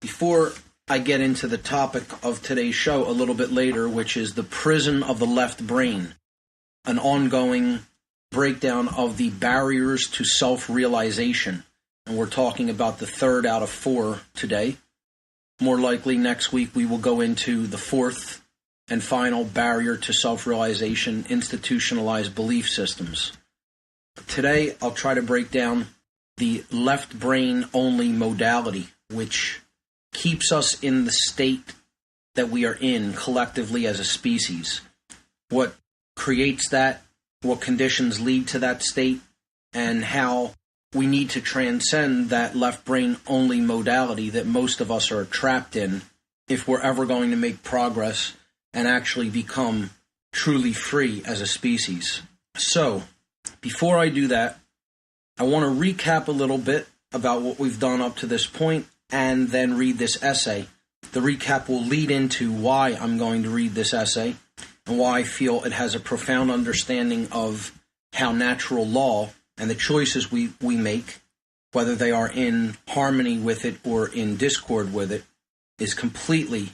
Before I get into the topic of today's show a little bit later, which is the prison of the left brain, an ongoing breakdown of the barriers to self-realization, and we're talking about the third out of four today. More likely next week we will go into the fourth and final barrier to self-realization, institutionalized belief systems. Today I'll try to break down the left brain only modality, which keeps us in the state that we are in collectively as a species. What creates that, what conditions lead to that state, and how we need to transcend that left brain only modality that most of us are trapped in if we're ever going to make progress and actually become truly free as a species. So, before I do that, I want to recap a little bit about what we've done up to this point and then read this essay. The recap will lead into why I'm going to read this essay and why I feel it has a profound understanding of how natural law and the choices we make, whether they are in harmony with it or in discord with it, is completely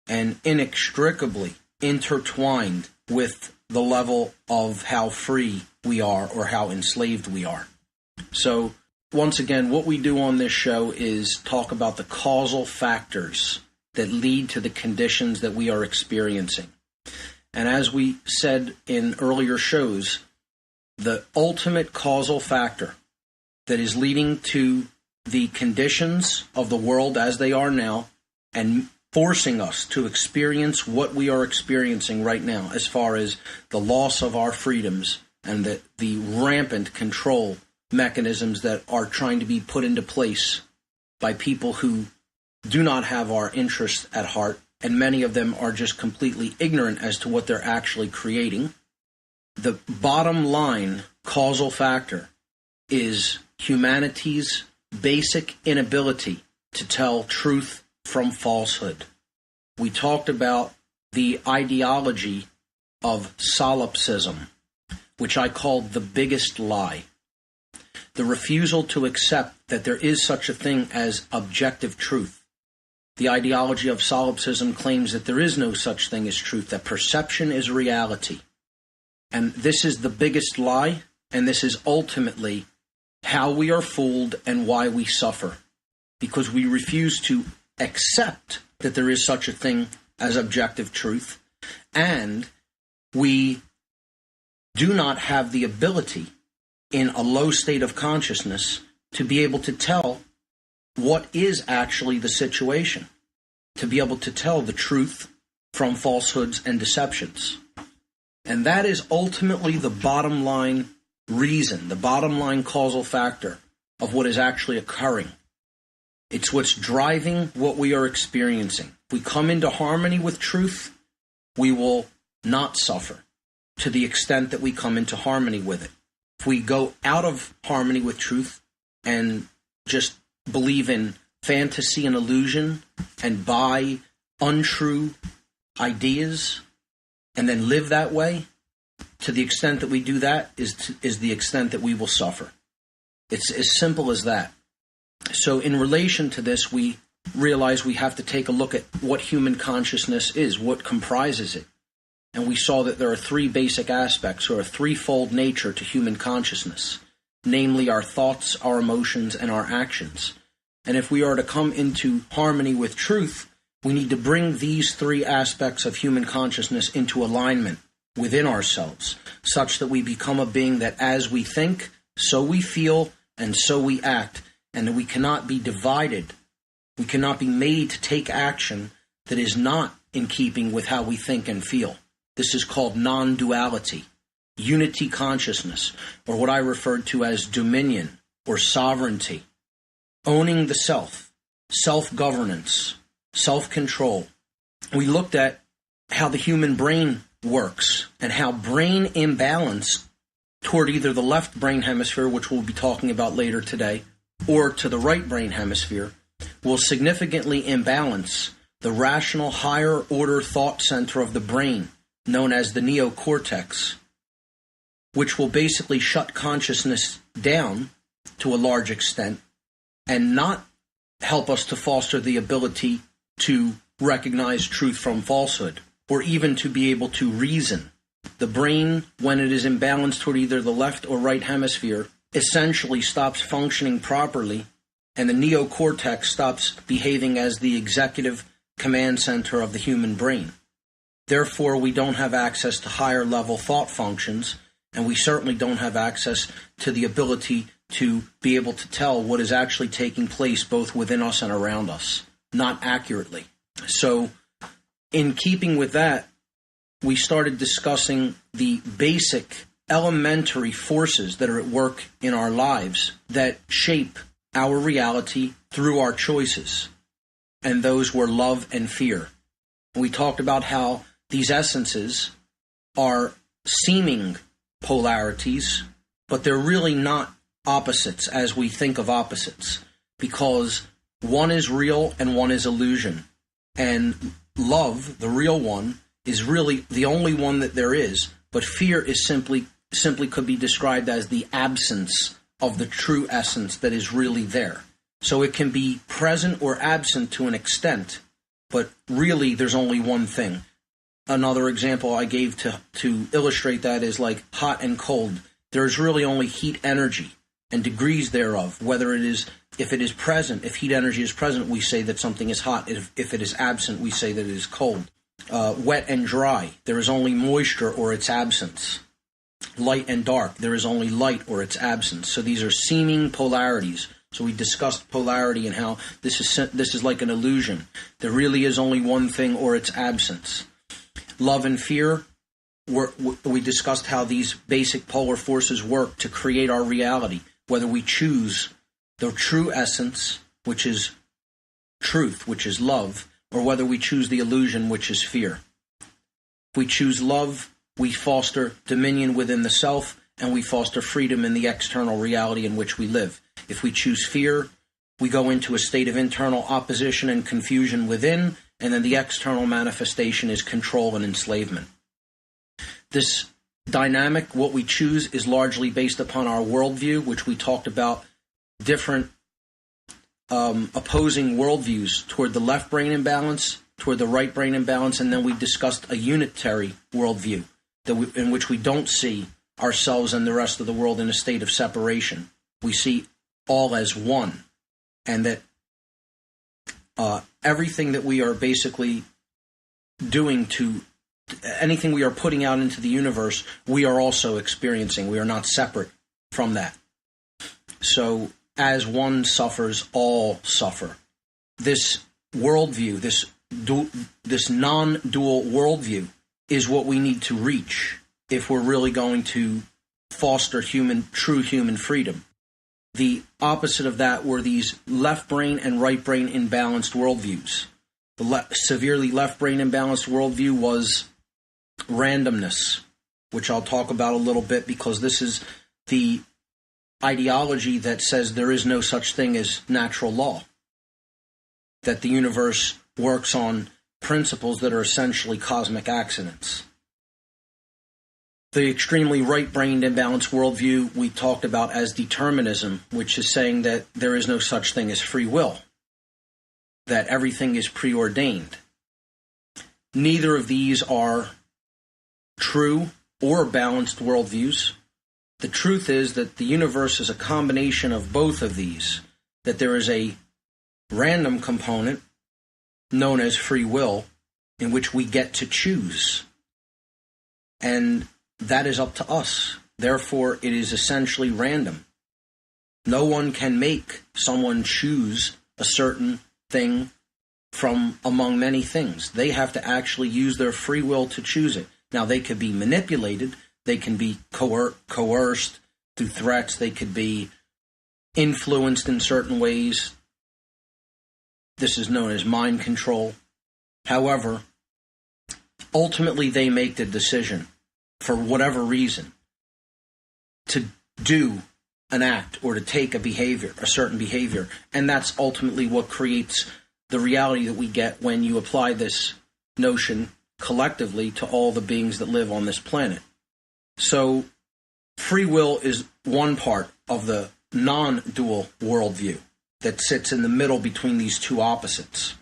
and inextricably intertwined with the level of how free we are or how enslaved we are. So, once again, what we do on this show is talk about the causal factors that lead to the conditions that we are experiencing. And as we said in earlier shows, the ultimate causal factor that is leading to the conditions of the world as they are now and forcing us to experience what we are experiencing right now as far as the loss of our freedoms and the rampant control mechanisms that are trying to be put into place by people who do not have our interests at heart, and many of them are just completely ignorant as to what they're actually creating. The bottom line causal factor is humanity's basic inability to tell truth from falsehood. We talked about the ideology of solipsism, which I called the biggest lie. The refusal to accept that there is such a thing as objective truth. The ideology of solipsism claims that there is no such thing as truth, that perception is reality. And this is the biggest lie, and this is ultimately how we are fooled and why we suffer. Because we refuse to accept that there is such a thing as objective truth, and we do not have the ability in a low state of consciousness to be able to tell what is actually the situation, to be able to tell the truth from falsehoods and deceptions. And that is ultimately the bottom line reason, the bottom line causal factor of what is actually occurring. It's what's driving what we are experiencing. If we come into harmony with truth, we will not suffer to the extent that we come into harmony with it. If we go out of harmony with truth and just believe in fantasy and illusion and buy untrue ideas and then live that way, to the extent that we do that is the extent that we will suffer. It's as simple as that. So in relation to this, we realize we have to take a look at what human consciousness is, what comprises it. And we saw that there are three basic aspects, or a threefold nature to human consciousness, namely our thoughts, our emotions, and our actions. And if we are to come into harmony with truth, we need to bring these three aspects of human consciousness into alignment within ourselves, such that we become a being that as we think, so we feel, and so we act, and that we cannot be divided. We cannot be made to take action that is not in keeping with how we think and feel. This is called non-duality, unity consciousness, or what I referred to as dominion or sovereignty, owning the self, self-governance, self-control. We looked at how the human brain works and how brain imbalance toward either the left brain hemisphere, which we'll be talking about later today, or to the right brain hemisphere, will significantly imbalance the rational higher order thought center of the brain, known as the neocortex, which will basically shut consciousness down to a large extent and not help us to foster the ability to recognize truth from falsehood, or even to be able to reason. The brain, when it is imbalanced toward either the left or right hemisphere, essentially stops functioning properly, and the neocortex stops behaving as the executive command center of the human brain. Therefore, we don't have access to higher level thought functions, and we certainly don't have access to the ability to be able to tell what is actually taking place both within us and around us, not accurately. So, in keeping with that, we started discussing the basic elementary forces that are at work in our lives that shape our reality through our choices. And those were love and fear. We talked about how these essences are seeming polarities, but they're really not opposites as we think of opposites, because one is real and one is illusion. And love, the real one, is really the only one that there is, but fear is simply could be described as the absence of the true essence that is really there. So it can be present or absent to an extent, but really there's only one thing. Another example I gave to illustrate that is like hot and cold. There's really only heat energy and degrees thereof. Whether it is, if it is present, if heat energy is present, we say that something is hot. If it is absent, we say that it is cold. Wet and dry, there is only moisture or its absence. Light and dark, there is only light or its absence. So these are seeming polarities. So we discussed polarity and how this is like an illusion. There really is only one thing or its absence. Love and fear, we discussed how these basic polar forces work to create our reality, whether we choose the true essence, which is truth, which is love, or whether we choose the illusion, which is fear. If we choose love, we foster dominion within the self, and we foster freedom in the external reality in which we live. If we choose fear, we go into a state of internal opposition and confusion within, and then the external manifestation is control and enslavement. This dynamic, what we choose, is largely based upon our worldview, which we talked about different opposing worldviews toward the left brain imbalance, toward the right brain imbalance, and then we discussed a unitary worldview in which we don't see ourselves and the rest of the world in a state of separation. We see all as one, and that everything that we are basically doing anything we are putting out into the universe, we are also experiencing. We are not separate from that. So, as one suffers, all suffer. This worldview, this non-dual worldview, is what we need to reach if we're really going to foster true human freedom. The opposite of that were these left brain and right brain imbalanced worldviews. The severely left brain imbalanced worldview was randomness, which I'll talk about a little bit, because this is the ideology that says there is no such thing as natural law, that the universe works on principles that are essentially cosmic accidents. The extremely right-brained imbalanced worldview we talked about as determinism, which is saying that there is no such thing as free will, that everything is preordained. Neither of these are true or balanced worldviews. The truth is that the universe is a combination of both of these, that there is a random component known as free will in which we get to choose. And that is up to us. Therefore, it is essentially random. No one can make someone choose a certain thing from among many things. They have to actually use their free will to choose it. Now, they could be manipulated. They can be coerced through threats. They could be influenced in certain ways. This is known as mind control. However, ultimately they make the decision, for whatever reason, to do an act or to take a certain behavior. And that's ultimately what creates the reality that we get when you apply this notion collectively to all the beings that live on this planet. So free will is one part of the non-dual worldview. that sits in the middle between these two opposites.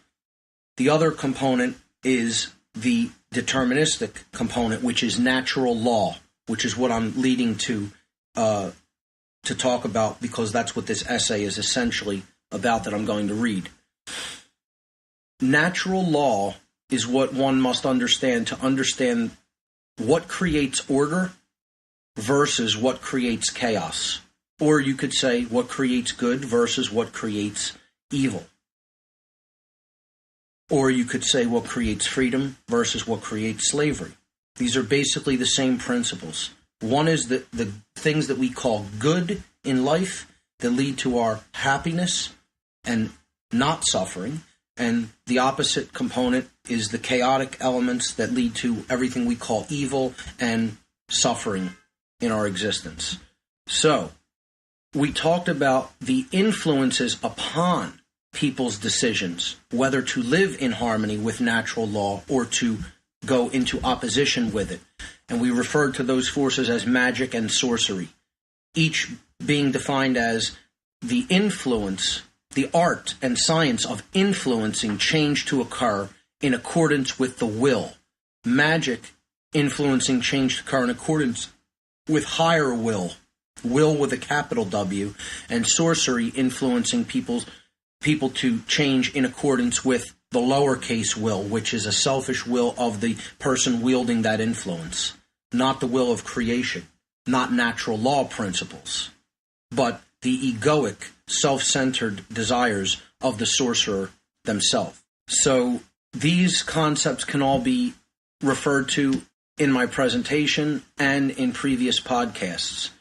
The other component is the deterministic component, which is natural law, which is what I'm leading to talk about, because that's what this essay is essentially about that I'm going to read. Natural law is what one must understand to understand what creates order versus what creates chaos. Or you could say what creates good versus what creates evil. Or you could say what creates freedom versus what creates slavery. These are basically the same principles. One is the things that we call good in life that lead to our happiness and not suffering. And the opposite component is the chaotic elements that lead to everything we call evil and suffering in our existence. So, we talked about the influences upon people's decisions, whether to live in harmony with natural law or to go into opposition with it. And we referred to those forces as magic and sorcery, each being defined as the influence, the art and science of influencing change to occur in accordance with the will. Magic influencing change to occur in accordance with higher will with a capital W, and sorcery influencing people to change in accordance with the lowercase will, which is a selfish will of the person wielding that influence, not the will of creation, not natural law principles, but the egoic, self-centered desires of the sorcerer themselves. So these concepts can all be referred to in my presentation and in previous podcasts.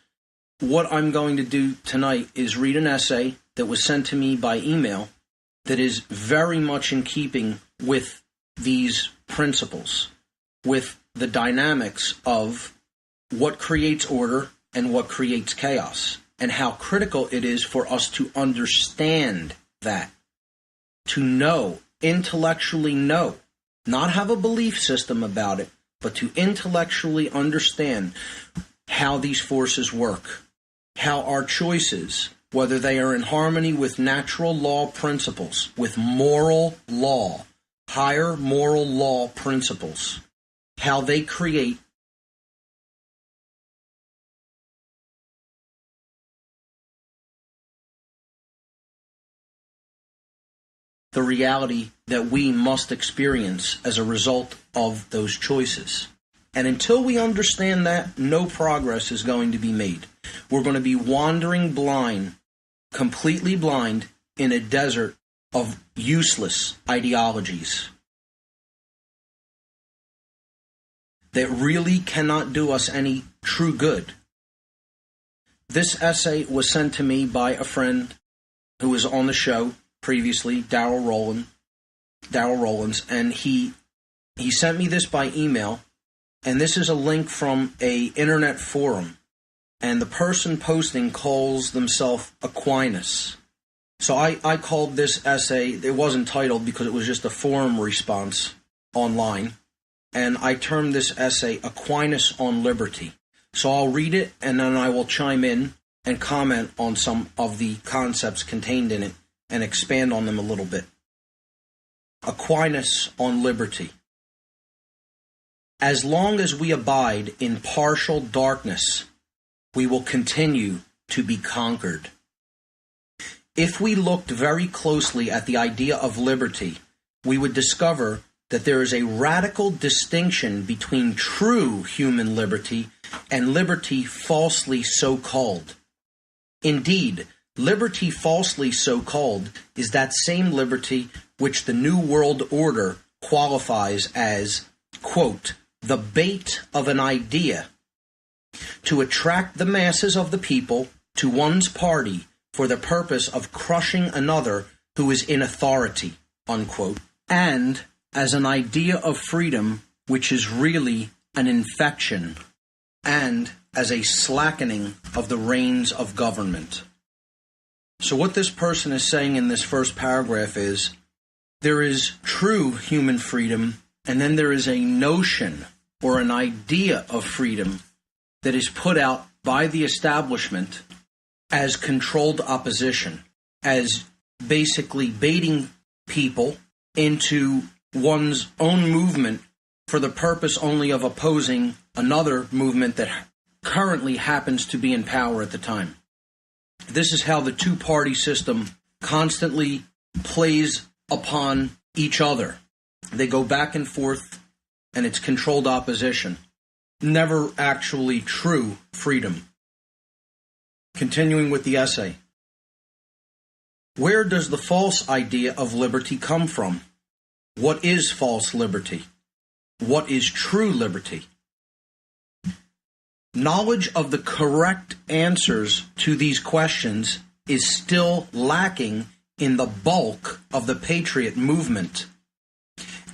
What I'm going to do tonight is read an essay that was sent to me by email that is very much in keeping with these principles, with the dynamics of what creates order and what creates chaos, and how critical it is for us to understand that, to know, intellectually know, not have a belief system about it, but to intellectually understand how these forces work, how our choices, whether they are in harmony with natural law principles, with moral law, higher moral law principles, how they create the reality that we must experience as a result of those choices. And until we understand that, no progress is going to be made. We're going to be wandering blind, completely blind, in a desert of useless ideologies that really cannot do us any true good. This essay was sent to me by a friend who was on the show previously, Darrell Rollins, and he sent me this by email, and this is a link from a internet forum, and the person posting calls themselves Aquinas. So I called this essay, it wasn't titled because it was just a forum response online, and I termed this essay Aquinas on Liberty. So I'll read it, and then I will chime in and comment on some of the concepts contained in it and expand on them a little bit. Aquinas on Liberty. As long as we abide in partial darkness, we will continue to be conquered. If we looked very closely at the idea of liberty, we would discover that there is a radical distinction between true human liberty and liberty falsely so-called. Indeed, liberty falsely so-called is that same liberty which the New World Order qualifies as, quote, the bait of an idea to attract the masses of the people to one's party for the purpose of crushing another who is in authority, unquote, and as an idea of freedom which is really an infection, and as a slackening of the reins of government. So what this person is saying in this first paragraph is, there is true human freedom, and then there is a notion or an idea of freedom that is put out by the establishment as controlled opposition, as basically baiting people into one's own movement for the purpose only of opposing another movement that currently happens to be in power at the time. This is how the two-party system constantly plays upon each other. They go back and forth, and it's controlled opposition. Never actually true freedom. Continuing with the essay. Where does the false idea of liberty come from? What is false liberty? What is true liberty? Knowledge of the correct answers to these questions is still lacking in the bulk of the patriot movement.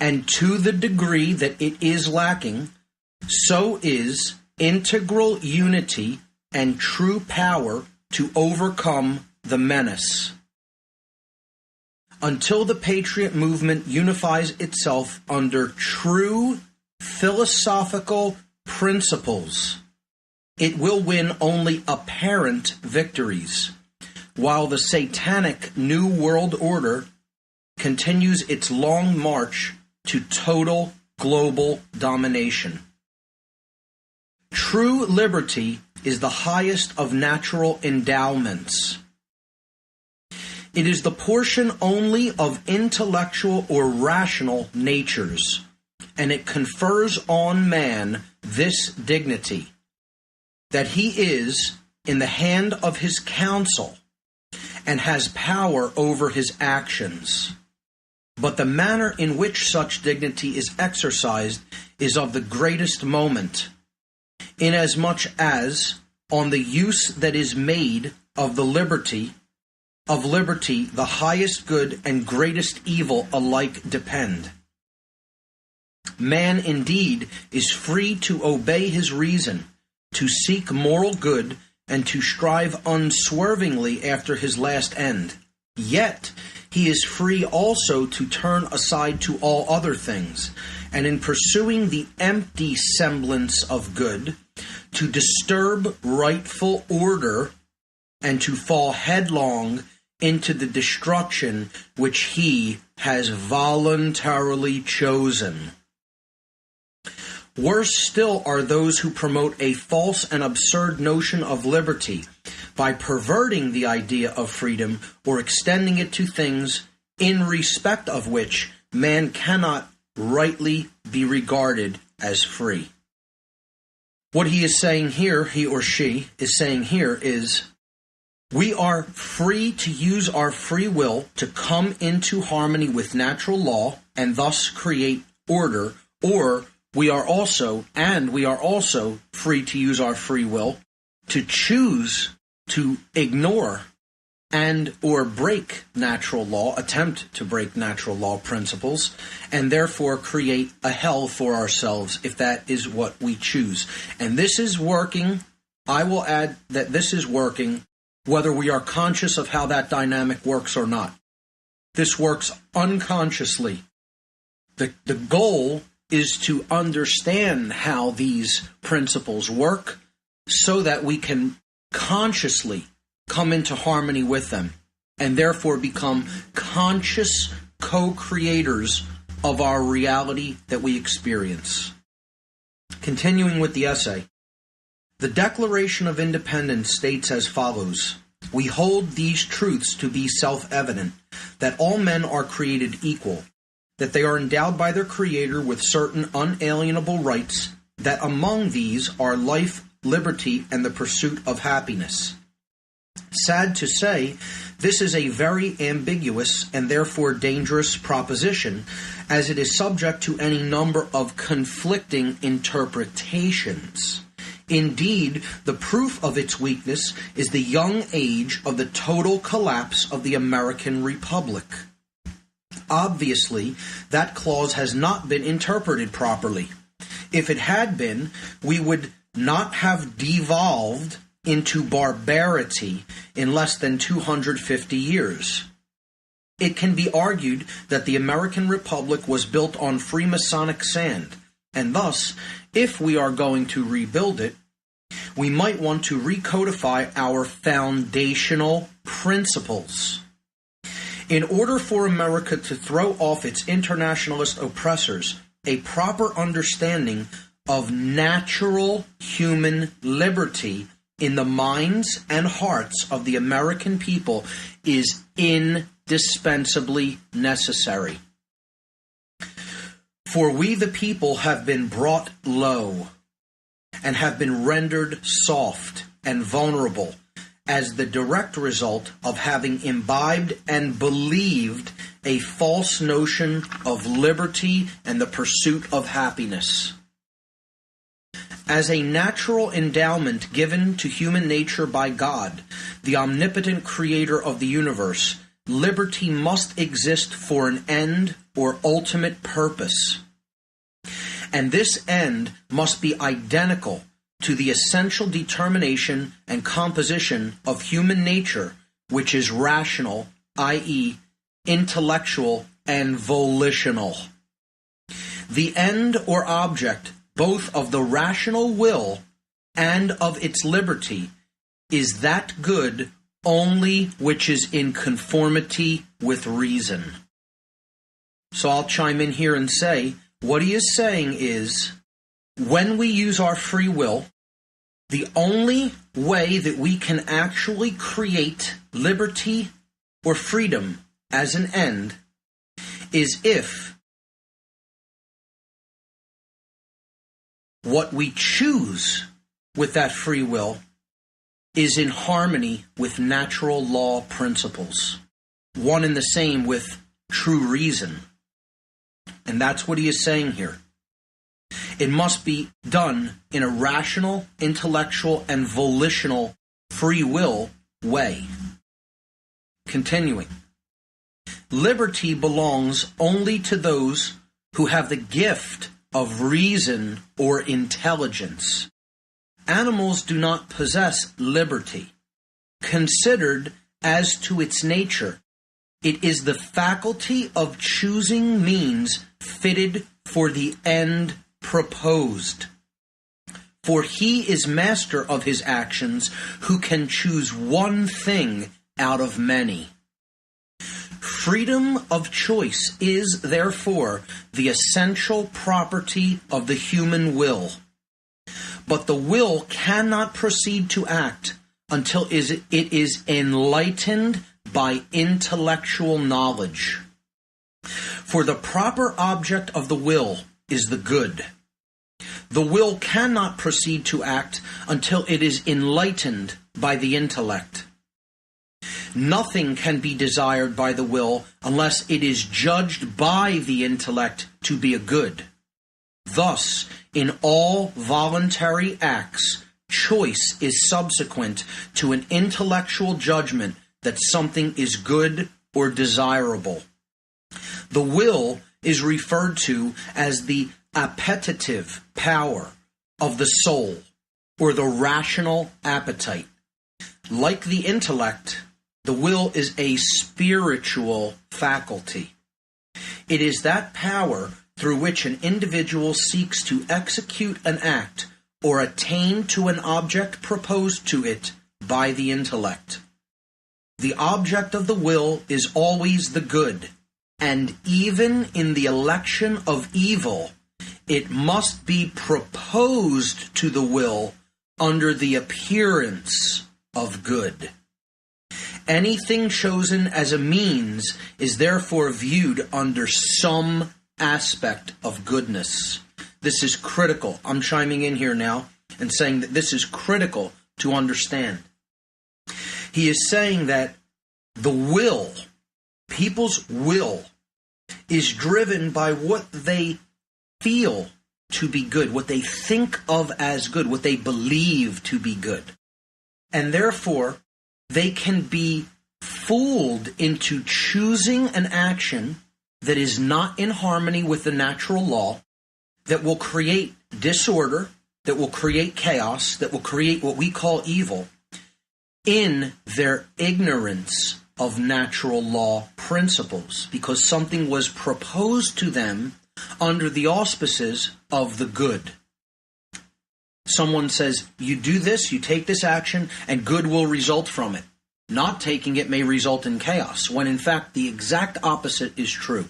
And to the degree that it is lacking, so is integral unity and true power to overcome the menace. Until the patriot movement unifies itself under true philosophical principles, it will win only apparent victories, while the satanic New World Order continues its long march to total global domination. True liberty is the highest of natural endowments. It is the portion only of intellectual or rational natures, and it confers on man this dignity, that he is in the hand of his counsel and has power over his actions. But the manner in which such dignity is exercised is of the greatest moment, inasmuch as on the use that is made of liberty, the highest good and greatest evil alike depend. Man indeed is free to obey his reason, to seek moral good, and to strive unswervingly after his last end. Yet he is free also to turn aside to all other things, and in pursuing the empty semblance of good, to disturb rightful order, and to fall headlong into the destruction which he has voluntarily chosen. Worse still are those who promote a false and absurd notion of liberty by perverting the idea of freedom or extending it to things in respect of which man cannot rightly be regarded as free. What he is saying here, he or she is saying here, is we are free to use our free will to come into harmony with natural law and thus create order, or we are also free to use our free will to choose to ignore and or break natural law, attempt to break natural law principles, and therefore create a hell for ourselves if that is what we choose. And this is working. I will add that this is working whether we are conscious of how that dynamic works or not. This works unconsciously. The goal is to understand how these principles work so that we can consciously come into harmony with them and therefore become conscious co-creators of our reality that we experience. Continuing with the essay, the Declaration of Independence states as follows: we hold these truths to be self-evident, that all men are created equal, that they are endowed by their Creator with certain unalienable rights, that among these are life, liberty, and the pursuit of happiness. Sad to say, this is a very ambiguous and therefore dangerous proposition, as it is subject to any number of conflicting interpretations. Indeed, the proof of its weakness is the young age of the total collapse of the American Republic. Obviously, that clause has not been interpreted properly. If it had been, we would not have devolved into barbarity in less than 250 years. It can be argued that the American Republic was built on Freemasonic sand, and thus, if we are going to rebuild it, we might want to recodify our foundational principles. In order for America to throw off its internationalist oppressors, a proper understanding of natural human liberty in the minds and hearts of the American people is indispensably necessary. For we the people have been brought low and have been rendered soft and vulnerable as the direct result of having imbibed and believed a false notion of liberty and the pursuit of happiness. As a natural endowment given to human nature by God, the omnipotent creator of the universe, liberty must exist for an end or ultimate purpose. And this end must be identical to the essential determination and composition of human nature, which is rational, i.e., intellectual and volitional. The end or object both of the rational will and of its liberty is that good only which is in conformity with reason. So I'll chime in here and say, what he is saying is, when we use our free will, the only way that we can actually create liberty or freedom as an end is if what we choose with that free will is in harmony with natural law principles, one and the same with true reason. And that's what he is saying here. It must be done in a rational, intellectual, and volitional free will way. Continuing. Liberty belongs only to those who have the gift of reason or intelligence. Animals do not possess liberty. Considered as to its nature, it is the faculty of choosing means fitted for the end proposed. For he is master of his actions who can choose one thing out of many. Freedom of choice is, therefore, the essential property of the human will. But the will cannot proceed to act until it is enlightened by intellectual knowledge. For the proper object of the will is the good. The will cannot proceed to act until it is enlightened by the intellect. Nothing can be desired by the will unless it is judged by the intellect to be a good. Thus, in all voluntary acts, choice is subsequent to an intellectual judgment that something is good or desirable. The will is referred to as the appetitive power of the soul, or the rational appetite. Like the intellect, the will is a spiritual faculty. It is that power through which an individual seeks to execute an act or attain to an object proposed to it by the intellect. The object of the will is always the good, and even in the election of evil, it must be proposed to the will under the appearance of good. Anything chosen as a means is therefore viewed under some aspect of goodness. This is critical. I'm chiming in here now and saying that this is critical to understand. He is saying that the will, people's will, is driven by what they feel to be good, what they think of as good, what they believe to be good. And therefore, they can be fooled into choosing an action that is not in harmony with the natural law, that will create disorder, that will create chaos, that will create what we call evil, in their ignorance of natural law principles, because something was proposed to them under the auspices of the good. Someone says, you do this, you take this action, and good will result from it. Not taking it may result in chaos, when in fact the exact opposite is true.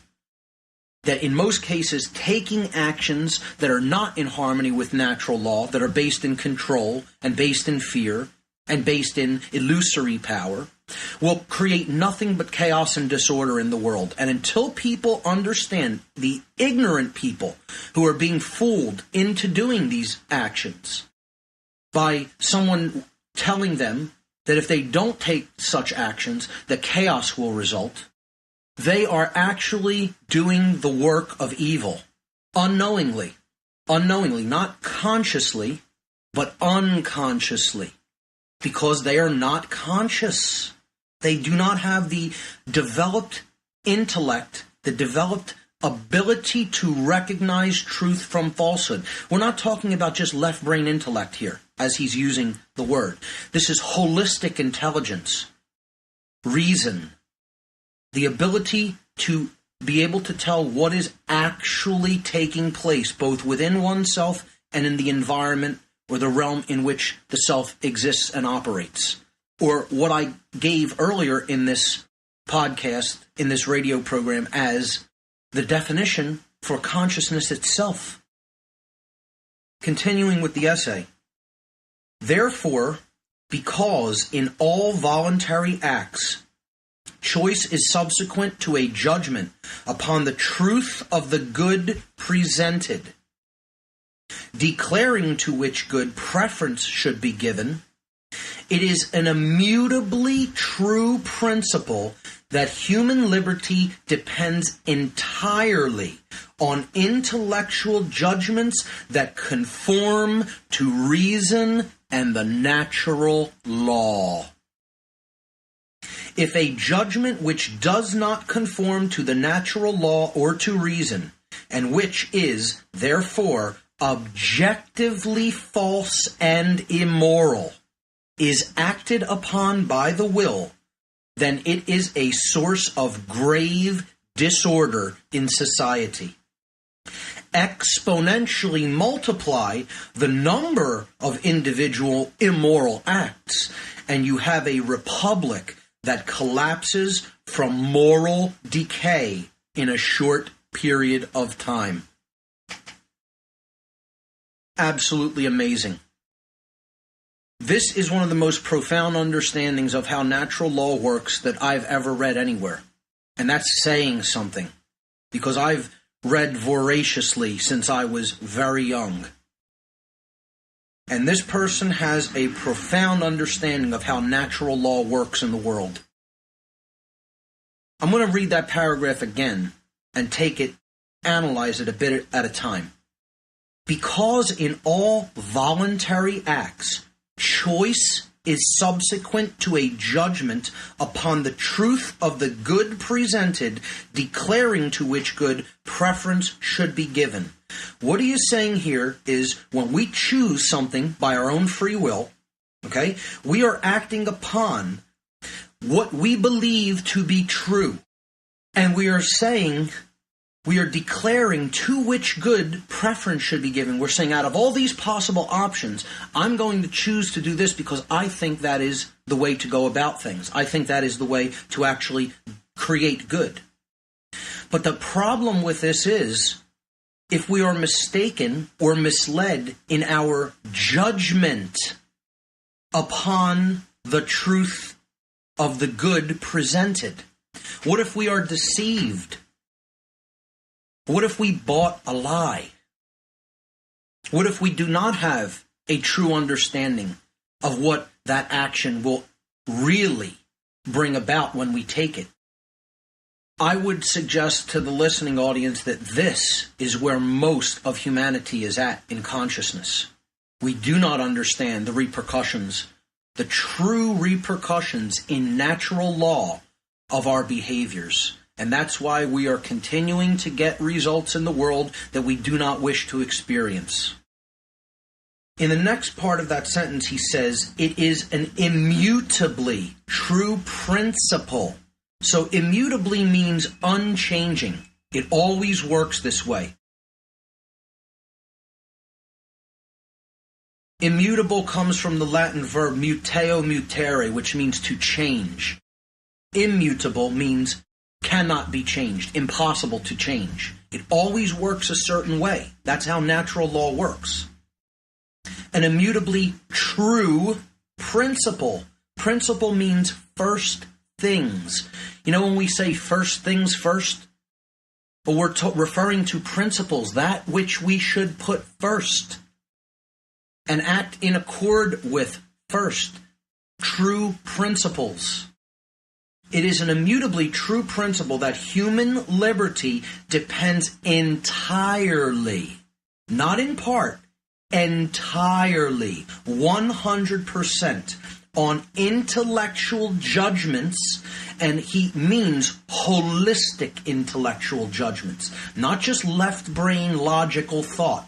That in most cases, taking actions that are not in harmony with natural law, that are based in control and based in fear and based in illusory power, will create nothing but chaos and disorder in the world. And until people understand, the ignorant people who are being fooled into doing these actions by someone telling them that if they don't take such actions, that chaos will result, they are actually doing the work of evil unknowingly, not consciously, but unconsciously, because they are not conscious. They do not have the developed intellect, the developed ability to recognize truth from falsehood. We're not talking about just left brain intellect here, as he's using the word. This is holistic intelligence, reason, the ability to be able to tell what is actually taking place, both within oneself and in the environment or the realm in which the self exists and operates. Or what I gave earlier in this podcast, in this radio program, as the definition for consciousness itself. Continuing with the essay. Therefore, because in all voluntary acts, choice is subsequent to a judgment upon the truth of the good presented, declaring to which good preference should be given, it is an immutably true principle that human liberty depends entirely on intellectual judgments that conform to reason and the natural law. If a judgment which does not conform to the natural law or to reason, and which is, therefore, objectively false and immoral, is acted upon by the will, then it is a source of grave disorder in society. Exponentially multiply the number of individual immoral acts, and you have a republic that collapses from moral decay in a short period of time. Absolutely amazing. This is one of the most profound understandings of how natural law works that I've ever read anywhere. And that's saying something, because I've read voraciously since I was very young. And this person has a profound understanding of how natural law works in the world. I'm going to read that paragraph again and analyze it a bit at a time. Because in all voluntary acts, choice is subsequent to a judgment upon the truth of the good presented, declaring to which good preference should be given. What he is saying here is when we choose something by our own free will, okay, we are acting upon what we believe to be true. And we are saying, we are declaring to which good preference should be given. We're saying out of all these possible options, I'm going to choose to do this because I think that is the way to go about things. I think that is the way to actually create good. But the problem with this is, if we are mistaken or misled in our judgment upon the truth of the good presented, what if we are deceived? What if we bought a lie? What if we do not have a true understanding of what that action will really bring about when we take it? I would suggest to the listening audience that this is where most of humanity is at in consciousness. We do not understand the repercussions, the true repercussions in natural law of our behaviors. And that's why we are continuing to get results in the world that we do not wish to experience. In the next part of that sentence, he says, it is an immutably true principle. So immutably means unchanging. It always works this way. Immutable comes from the Latin verb muteo mutere, which means to change. Immutable means cannot be changed, impossible to change. It always works a certain way. That's how natural law works. An immutably true principle. Principle means first things. You know when we say first things first? But we're referring to principles, that which we should put first and act in accord with first. True principles. It is an immutably true principle that human liberty depends entirely, not in part, entirely, 100% on intellectual judgments, and he means holistic intellectual judgments, not just left brain logical thought.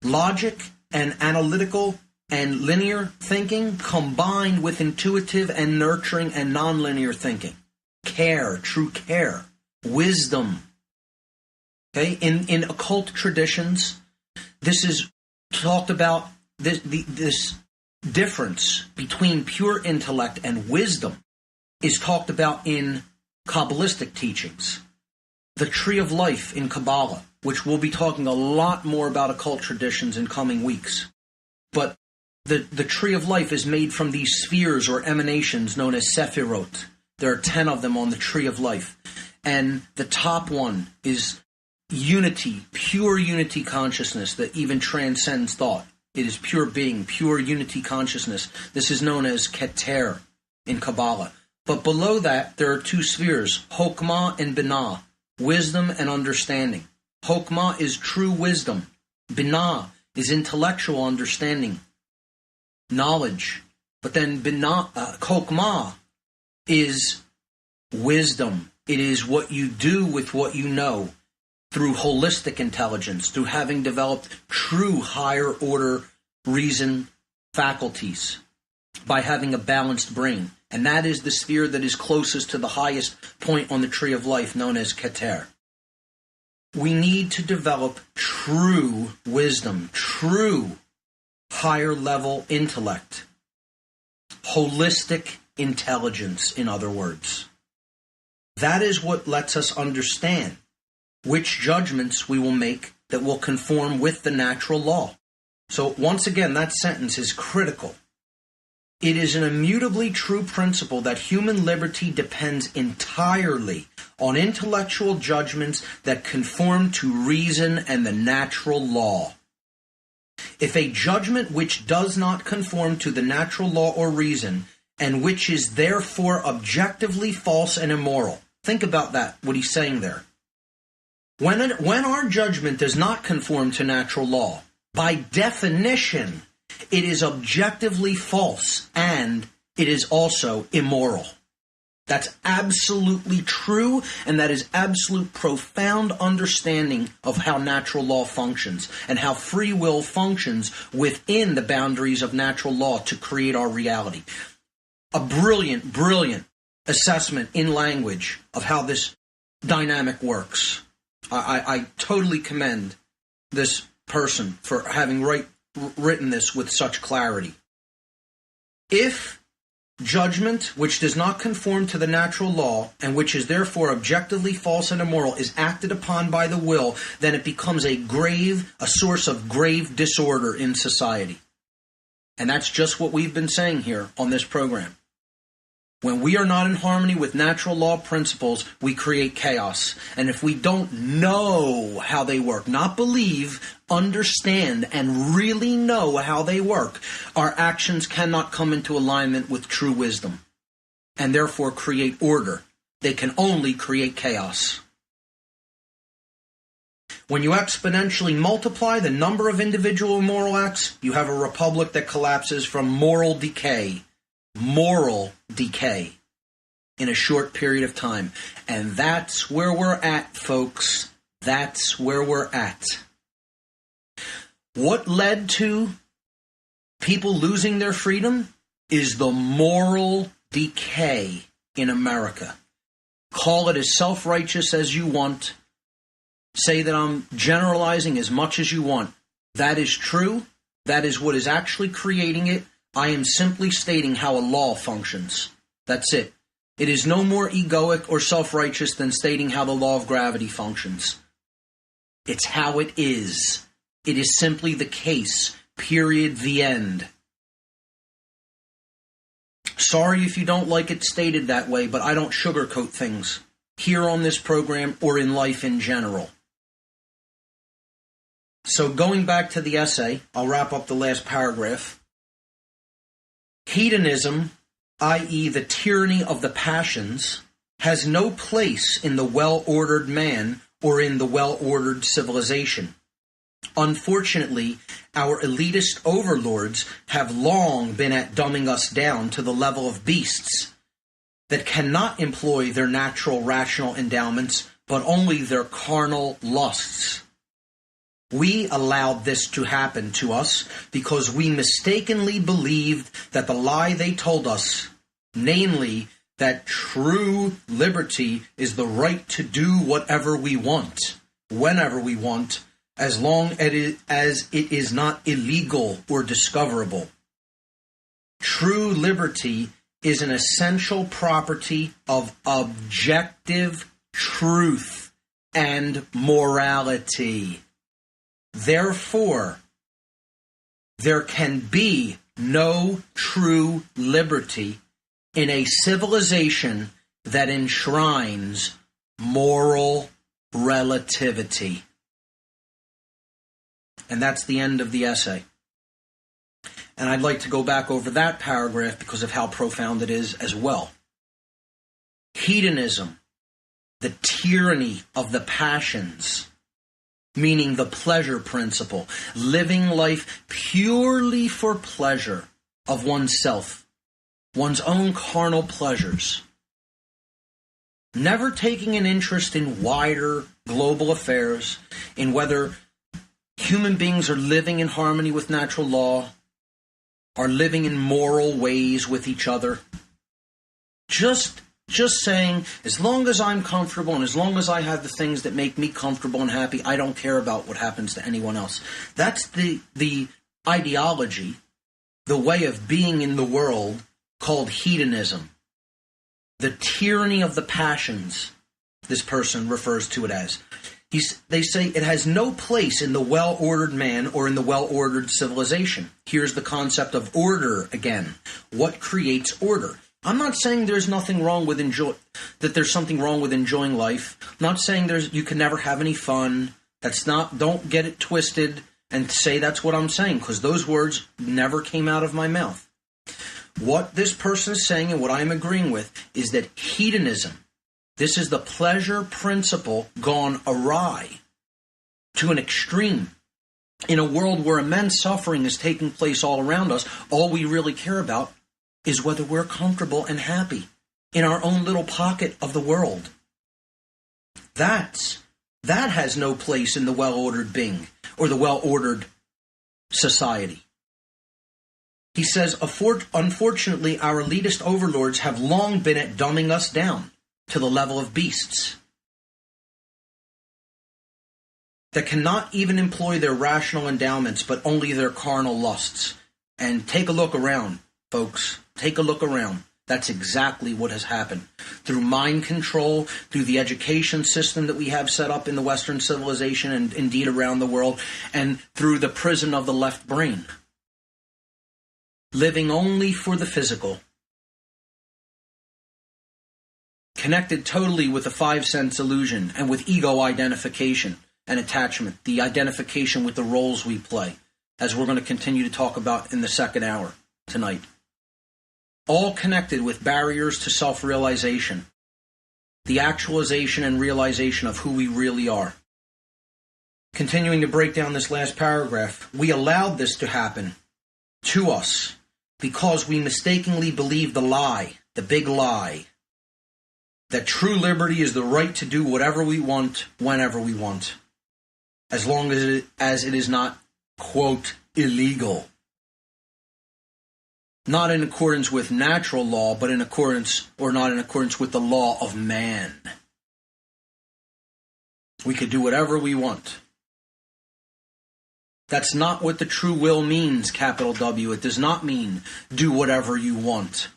Logic and analytical and linear thinking combined with intuitive and nurturing and nonlinear thinking. Care, true care, wisdom. Okay, in occult traditions, this is talked about, this difference between pure intellect and wisdom is talked about in Kabbalistic teachings. The tree of life in Kabbalah, which we'll be talking a lot more about occult traditions in coming weeks. But the tree of life is made from these spheres or emanations known as sephirot. There are 10 of them on the tree of life. And the top one is unity, pure unity consciousness that even transcends thought. It is pure being, pure unity consciousness. This is known as Keter in Kabbalah. But below that, there are 2 spheres, Chokmah and Binah, wisdom and understanding. Chokmah is true wisdom. Binah is intellectual understanding, knowledge. But then Chokmah is wisdom. It is what you do with what you know through holistic intelligence, through having developed true higher order reason faculties, by having a balanced brain. And that is the sphere that is closest to the highest point on the tree of life, known as Keter. We need to develop true wisdom, true higher level intellect, holistic intelligence, in other words. That is what lets us understand which judgments we will make that will conform with the natural law. So once again, that sentence is critical. It is an immutably true principle that human liberty depends entirely on intellectual judgments that conform to reason and the natural law. If a judgment which does not conform to the natural law or reason, and which is therefore objectively false and immoral, think about that, what he's saying there. When our judgment does not conform to natural law, by definition, it is objectively false and it is also immoral. That's absolutely true, and that is absolute profound understanding of how natural law functions and how free will functions within the boundaries of natural law to create our reality. A brilliant, brilliant assessment in language of how this dynamic works. I totally commend this person for having written this with such clarity. If judgment which does not conform to the natural law and which is therefore objectively false and immoral is acted upon by the will, then it becomes a source of grave disorder in society. And that's just what we've been saying here on this program. When we are not in harmony with natural law principles, we create chaos. And if we don't know how they work, not believe, understand, and really know how they work, our actions cannot come into alignment with true wisdom, and therefore create order. They can only create chaos. When you exponentially multiply the number of individual moral acts, you have a republic that collapses from moral decay in a short period of time. And that's where we're at, folks. That's where we're at. What led to people losing their freedom is the moral decay in America. Call it as self-righteous as you want. Say that I'm generalizing as much as you want. That is true. That is what is actually creating it. I am simply stating how a law functions. That's it. It is no more egoic or self-righteous than stating how the law of gravity functions. It's how it is. It is simply the case. Period. The end. Sorry if you don't like it stated that way, but I don't sugarcoat things here on this program or in life in general. So going back to the essay, I'll wrap up the last paragraph. Hedonism, i.e. the tyranny of the passions, has no place in the well-ordered man or in the well-ordered civilization. Unfortunately, our elitist overlords have long been at dumbing us down to the level of beasts that cannot employ their natural rational endowments, but only their carnal lusts. We allowed this to happen to us because we mistakenly believed that the lie they told us, namely that true liberty is the right to do whatever we want, whenever we want, as long as it is not illegal or discoverable. True liberty is an essential property of objective truth and morality. Therefore, there can be no true liberty in a civilization that enshrines moral relativity. And that's the end of the essay. And I'd like to go back over that paragraph because of how profound it is as well. Hedonism, the tyranny of the passions, meaning the pleasure principle, living life purely for pleasure of oneself, one's own carnal pleasures, never taking an interest in wider global affairs, in whether human beings are living in harmony with natural law, are living in moral ways with each other. Just saying, as long as I'm comfortable and as long as I have the things that make me comfortable and happy, I don't care about what happens to anyone else. That's the ideology, the way of being in the world called hedonism. The tyranny of the passions, this person refers to it as. They say it has no place in the well-ordered man or in the well-ordered civilization. Here's the concept of order again. What creates order? I'm not saying there's nothing wrong with that there's something wrong with enjoying life. I'm not saying you can never have any fun. Don't get it twisted and say that's what I'm saying, because those words never came out of my mouth. What this person is saying and what I'm agreeing with is that hedonism, this is the pleasure principle gone awry to an extreme. In a world where immense suffering is taking place all around us, all we really care about is whether we're comfortable and happy in our own little pocket of the world. That has no place in the well-ordered being or the well-ordered society. He says, unfortunately, our elitist overlords have long been at dumbing us down to the level of beasts that cannot even employ their rational endowments, but only their carnal lusts. And take a look around, folks. Take a look around. That's exactly what has happened. Through mind control, through the education system that we have set up in the Western civilization and indeed around the world, and through the prison of the left brain. Living only for the physical. Connected totally with the five-sense illusion and with ego identification and attachment, the identification with the roles we play, as we're going to continue to talk about in the second hour tonight. All connected with barriers to self-realization, the actualization and realization of who we really are. Continuing to break down this last paragraph, we allowed this to happen to us because we mistakenly believed the lie, the big lie, that true liberty is the right to do whatever we want, whenever we want, as long as it is not, quote, illegal. Not in accordance with natural law, but in accordance, or not in accordance with the law of man. We could do whatever we want. That's not what the true will means, capital W. It does not mean do whatever you want.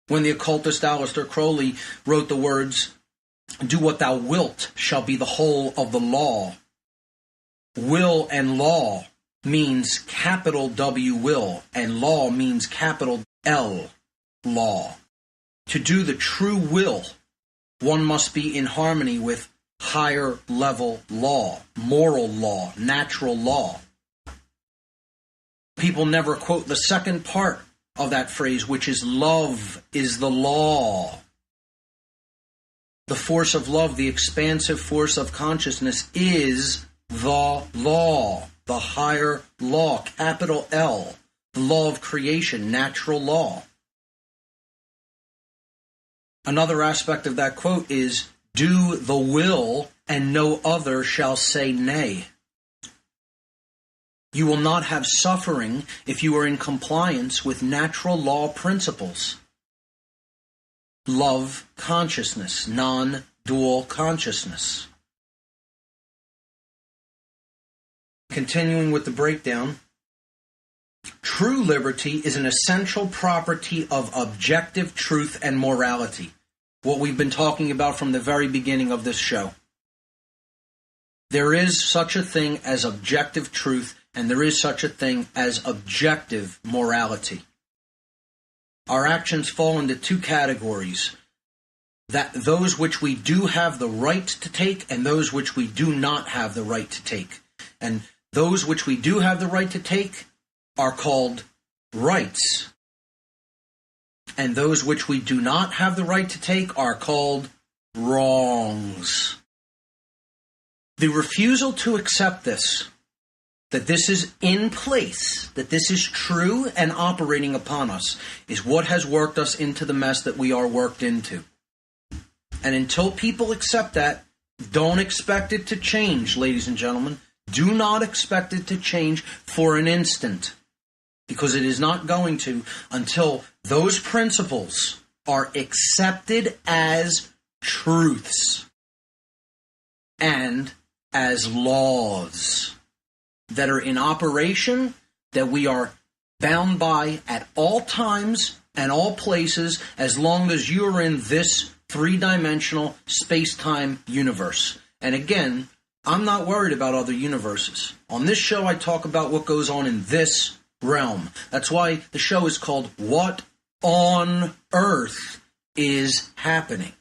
When the occultist Aleister Crowley wrote the words, "Do what thou wilt shall be the whole of the law," will and law means capital W will, and law means capital L law. To do the true will, one must be in harmony with higher level law, moral law, natural law. People never quote the second part of that phrase, which is love is the law. The force of love, the expansive force of consciousness, is the law, the higher law, capital L, the law of creation, natural law. Another aspect of that quote is, do the will, and no other shall say nay. You will not have suffering if you are in compliance with natural law principles. Love consciousness, non-dual consciousness. Continuing with the breakdown, true liberty is an essential property of objective truth and morality. What we've been talking about from the very beginning of this show. There is such a thing as objective truth, and there is such a thing as objective morality. Our actions fall into two categories: that those which we do have the right to take, and those which we do not have the right to take. And those which we do have the right to take are called rights. And those which we do not have the right to take are called wrongs. The refusal to accept this, that this is in place, that this is true and operating upon us, is what has worked us into the mess that we are worked into. And until people accept that, don't expect it to change, ladies and gentlemen. Do not expect it to change for an instant, because it is not going to until those principles are accepted as truths and as laws that are in operation, that we are bound by at all times and all places, as long as you are in this three-dimensional space-time universe. And again, I'm not worried about other universes. On this show, I talk about what goes on in this realm. That's why the show is called What on Earth is Happening.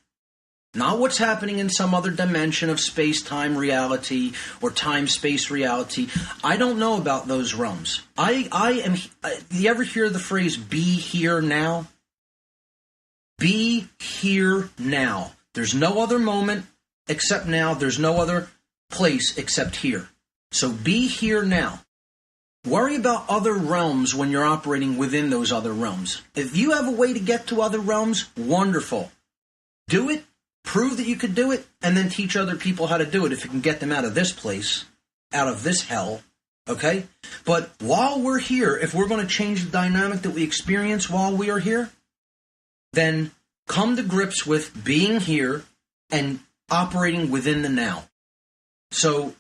Not what's happening in some other dimension of space-time reality or time-space reality. I don't know about those realms. You ever hear the phrase, be here now? Be here now. There's no other moment except now. There's no other place except here. So be here now. Worry about other realms when you're operating within those other realms. If you have a way to get to other realms, wonderful. Do it, prove that you could do it, and then teach other people how to do it if you can get them out of this place, out of this hell, okay? But while we're here, if we're going to change the dynamic that we experience while we are here, then come to grips with being here and operating within the now. So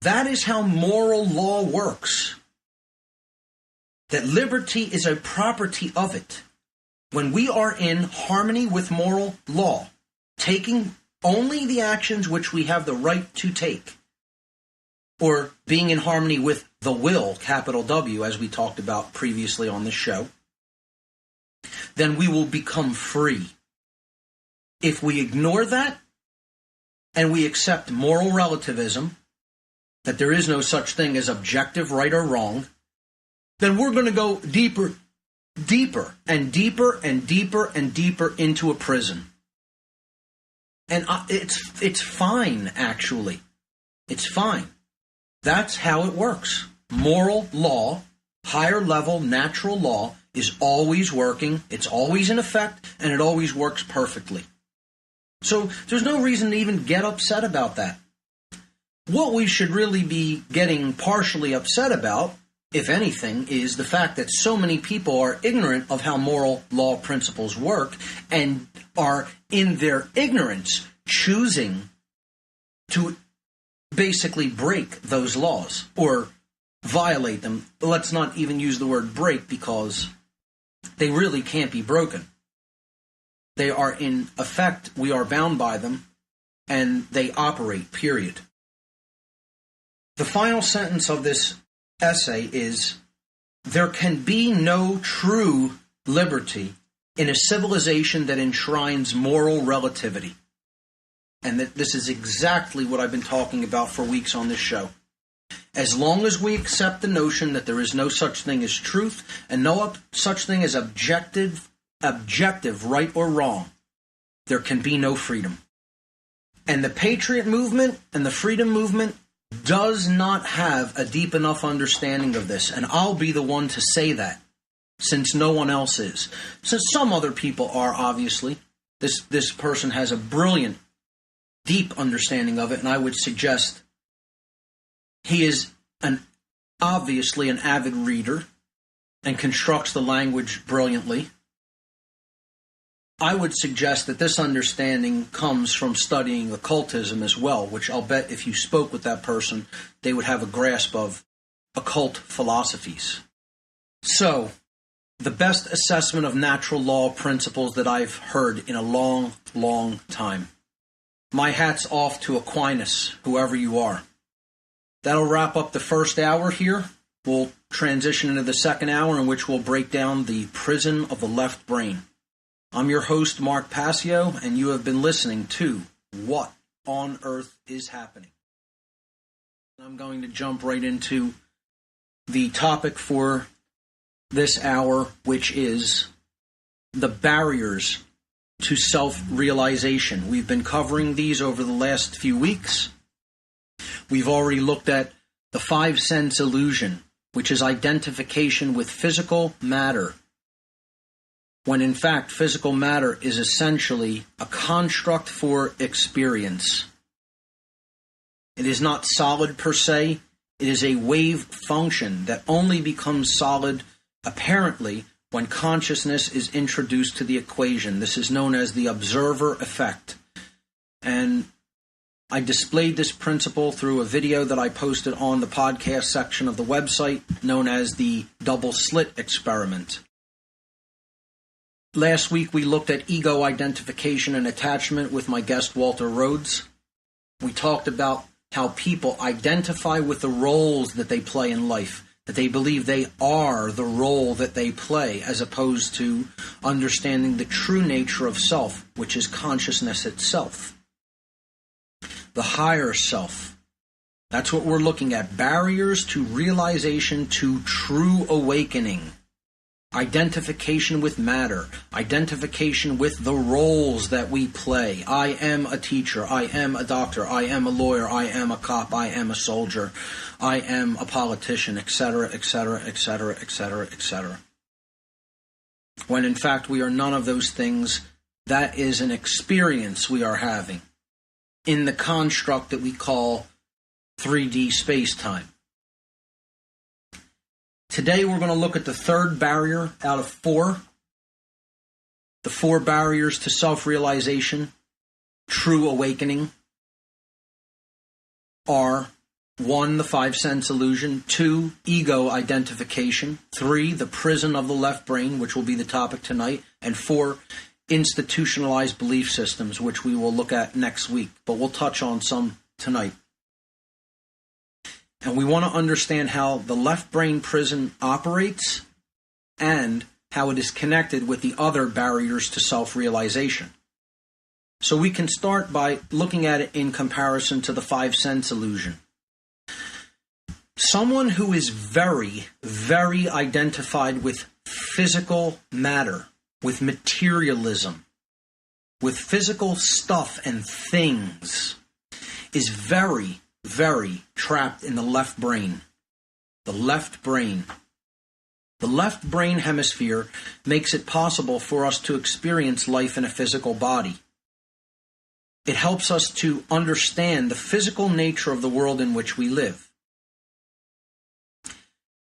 that is how moral law works. That liberty is a property of it. When we are in harmony with moral law, taking only the actions which we have the right to take, or being in harmony with the will, capital W, as we talked about previously on this show, then we will become free. If we ignore that, and we accept moral relativism, that there is no such thing as objective right or wrong, then we're going to go deeper and deeper and deeper and deeper into a prison. And it's fine, actually. It's fine. That's how it works. Moral law, higher level natural law, is always working, it's always in effect, and it always works perfectly. So there's no reason to even get upset about that. What we should really be getting partially upset about, if anything, is the fact that so many people are ignorant of how moral law principles work and are, in their ignorance, choosing to basically break those laws or violate them. Let's not even use the word break, because they really can't be broken. They are in effect, we are bound by them, and they operate, period. The final sentence of this essay is, there can be no true liberty in a civilization that enshrines moral relativity. And this is exactly what I've been talking about for weeks on this show. As long as we accept the notion that there is no such thing as truth and no such thing as objective right or wrong, there can be no freedom. And the patriot movement and the freedom movement does not have a deep enough understanding of this, and I'll be the one to say that, since no one else is. Since some other people are, obviously. This person has a brilliant, deep understanding of it, and I would suggest he is obviously an avid reader and constructs the language brilliantly. I would suggest that this understanding comes from studying occultism as well, which I'll bet if you spoke with that person, they would have a grasp of occult philosophies. So, the best assessment of natural law principles that I've heard in a long, long time. My hat's off to Aquinas, whoever you are. That'll wrap up the first hour here. We'll transition into the second hour, in which we'll break down the prison of the left brain. I'm your host, Mark Passio, and you have been listening to What on Earth is Happening? I'm going to jump right into the topic for this hour, which is the barriers to self-realization. We've been covering these over the last few weeks. We've already looked at the 5 sense illusion, which is identification with physical matter, when in fact physical matter is essentially a construct for experience. It is not solid per se. It is a wave function that only becomes solid apparently when consciousness is introduced to the equation. This is known as the observer effect. And I displayed this principle through a video that I posted on the podcast section of the website, known as the double slit experiment. Last week we looked at ego identification and attachment with my guest Walter Rhodes. We talked about how people identify with the roles that they play in life, that they believe they are the role that they play, as opposed to understanding the true nature of self, which is consciousness itself. The higher self. That's what we're looking at. Barriers to realization, to true awakening. Identification with matter. Identification with the roles that we play. I am a teacher. I am a doctor. I am a lawyer. I am a cop. I am a soldier. I am a politician, etc., etc., etc., etc., etc. When in fact we are none of those things. That is an experience we are having in the construct that we call 3D space-time. Today we're going to look at the third barrier out of 4. The 4 barriers to self-realization, true awakening, are 1, the 5 sense illusion, 2, ego identification, 3, the prison of the left brain, which will be the topic tonight, and 4, institutionalized belief systems, which we will look at next week, but we'll touch on some tonight. And we want to understand how the left brain prison operates and how it is connected with the other barriers to self-realization. So we can start by looking at it in comparison to the 5 sense illusion. Someone who is very, very identified with physical matter, with materialism, with physical stuff and things, is very, very trapped in the left brain. The left brain. The left brain hemisphere makes it possible for us to experience life in a physical body. It helps us to understand the physical nature of the world in which we live.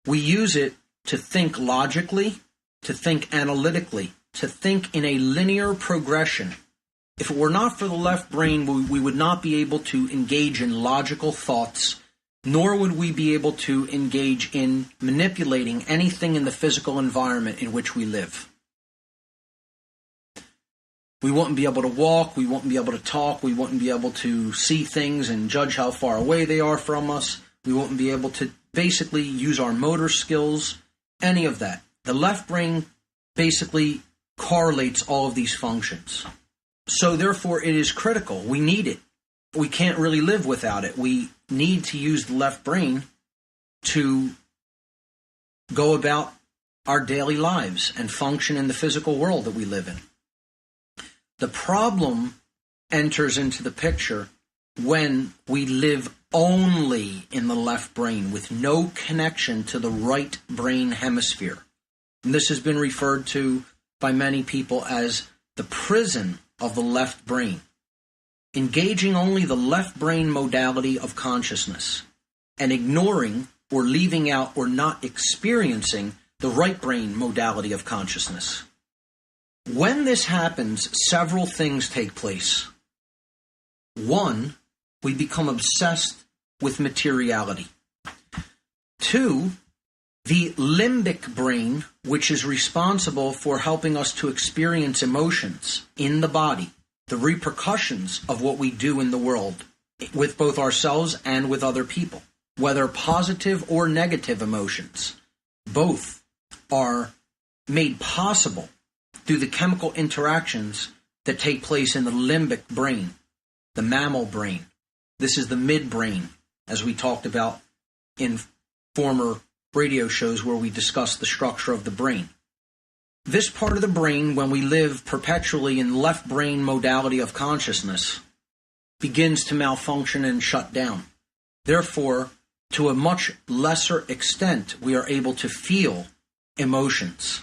We use it to think logically, to think analytically, to think in a linear progression. If it were not for the left brain, we would not be able to engage in logical thoughts nor would we be able to engage in manipulating anything in the physical environment in which we live. We wouldn't be able to walk, we wouldn't be able to talk, we wouldn't be able to see things and judge how far away they are from us. We wouldn't be able to basically use our motor skills, any of that. The left brain basically correlates all of these functions. So therefore, it is critical. We need it. We can't really live without it. We need to use the left brain to go about our daily lives and function in the physical world that we live in. The problem enters into the picture when we live only in the left brain with no connection to the right brain hemisphere. And this has been referred to by many people as the prison of the left brain. Engaging only the left brain modality of consciousness and ignoring or leaving out or not experiencing the right brain modality of consciousness. When this happens, several things take place. One, we become obsessed with materiality. Two, the limbic brain, which is responsible for helping us to experience emotions in the body, the repercussions of what we do in the world, with both ourselves and with other people, whether positive or negative emotions, both are made possible through the chemical interactions that take place in the limbic brain, the mammal brain. This is the midbrain, as we talked about in former radio shows where we discussed the structure of the brain. This part of the brain, when we live perpetually in left brain modality of consciousness, begins to malfunction and shut down. Therefore, to a much lesser extent, we are able to feel emotions,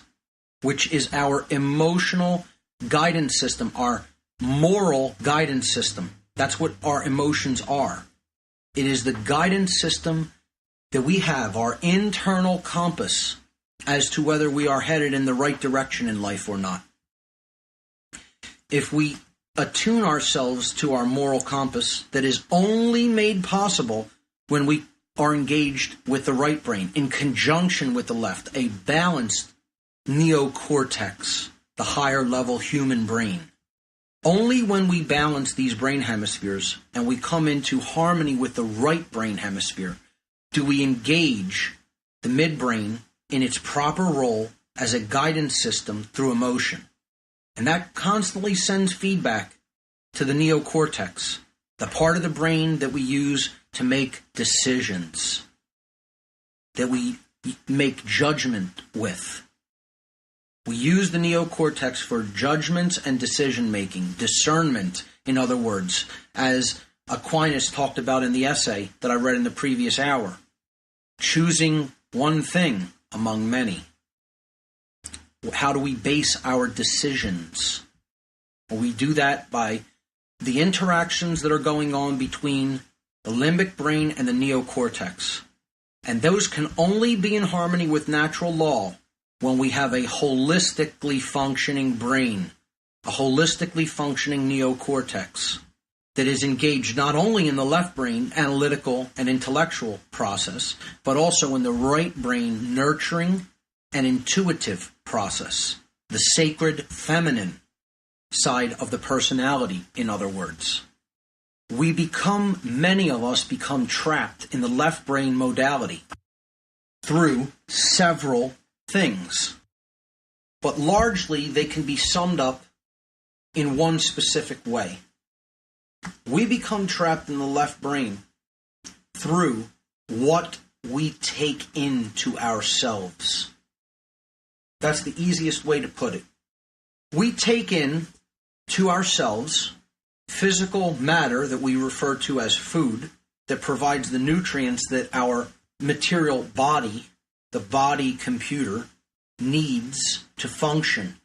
which is our emotional guidance system, our moral guidance system. That's what our emotions are. It is the guidance system that we have, our internal compass, as to whether we are headed in the right direction in life or not. If we attune ourselves to our moral compass that is only made possible when we are engaged with the right brain, in conjunction with the left, a balanced neocortex, the higher level human brain. Only when we balance these brain hemispheres and we come into harmony with the right brain hemisphere do we engage the midbrain in its proper role as a guidance system through emotion. And that constantly sends feedback to the neocortex, the part of the brain that we use to make decisions, that we make judgment with. We use the neocortex for judgments and decision-making, discernment, in other words, as Aquinas talked about in the essay that I read in the previous hour. Choosing one thing among many. How do we base our decisions? Well, we do that by the interactions that are going on between the limbic brain and the neocortex. And those can only be in harmony with natural law when we have a holistically functioning brain, a holistically functioning neocortex that is engaged not only in the left brain, analytical and intellectual process, but also in the right brain, nurturing and intuitive process, the sacred feminine side of the personality, in other words. Many of us become trapped in the left brain modality through several things. But largely, they can be summed up in one specific way. We become trapped in the left brain through what we take into ourselves. That's the easiest way to put it. We take in to ourselves physical matter that we refer to as food, that provides the nutrients that our material body, the body computer, needs to function.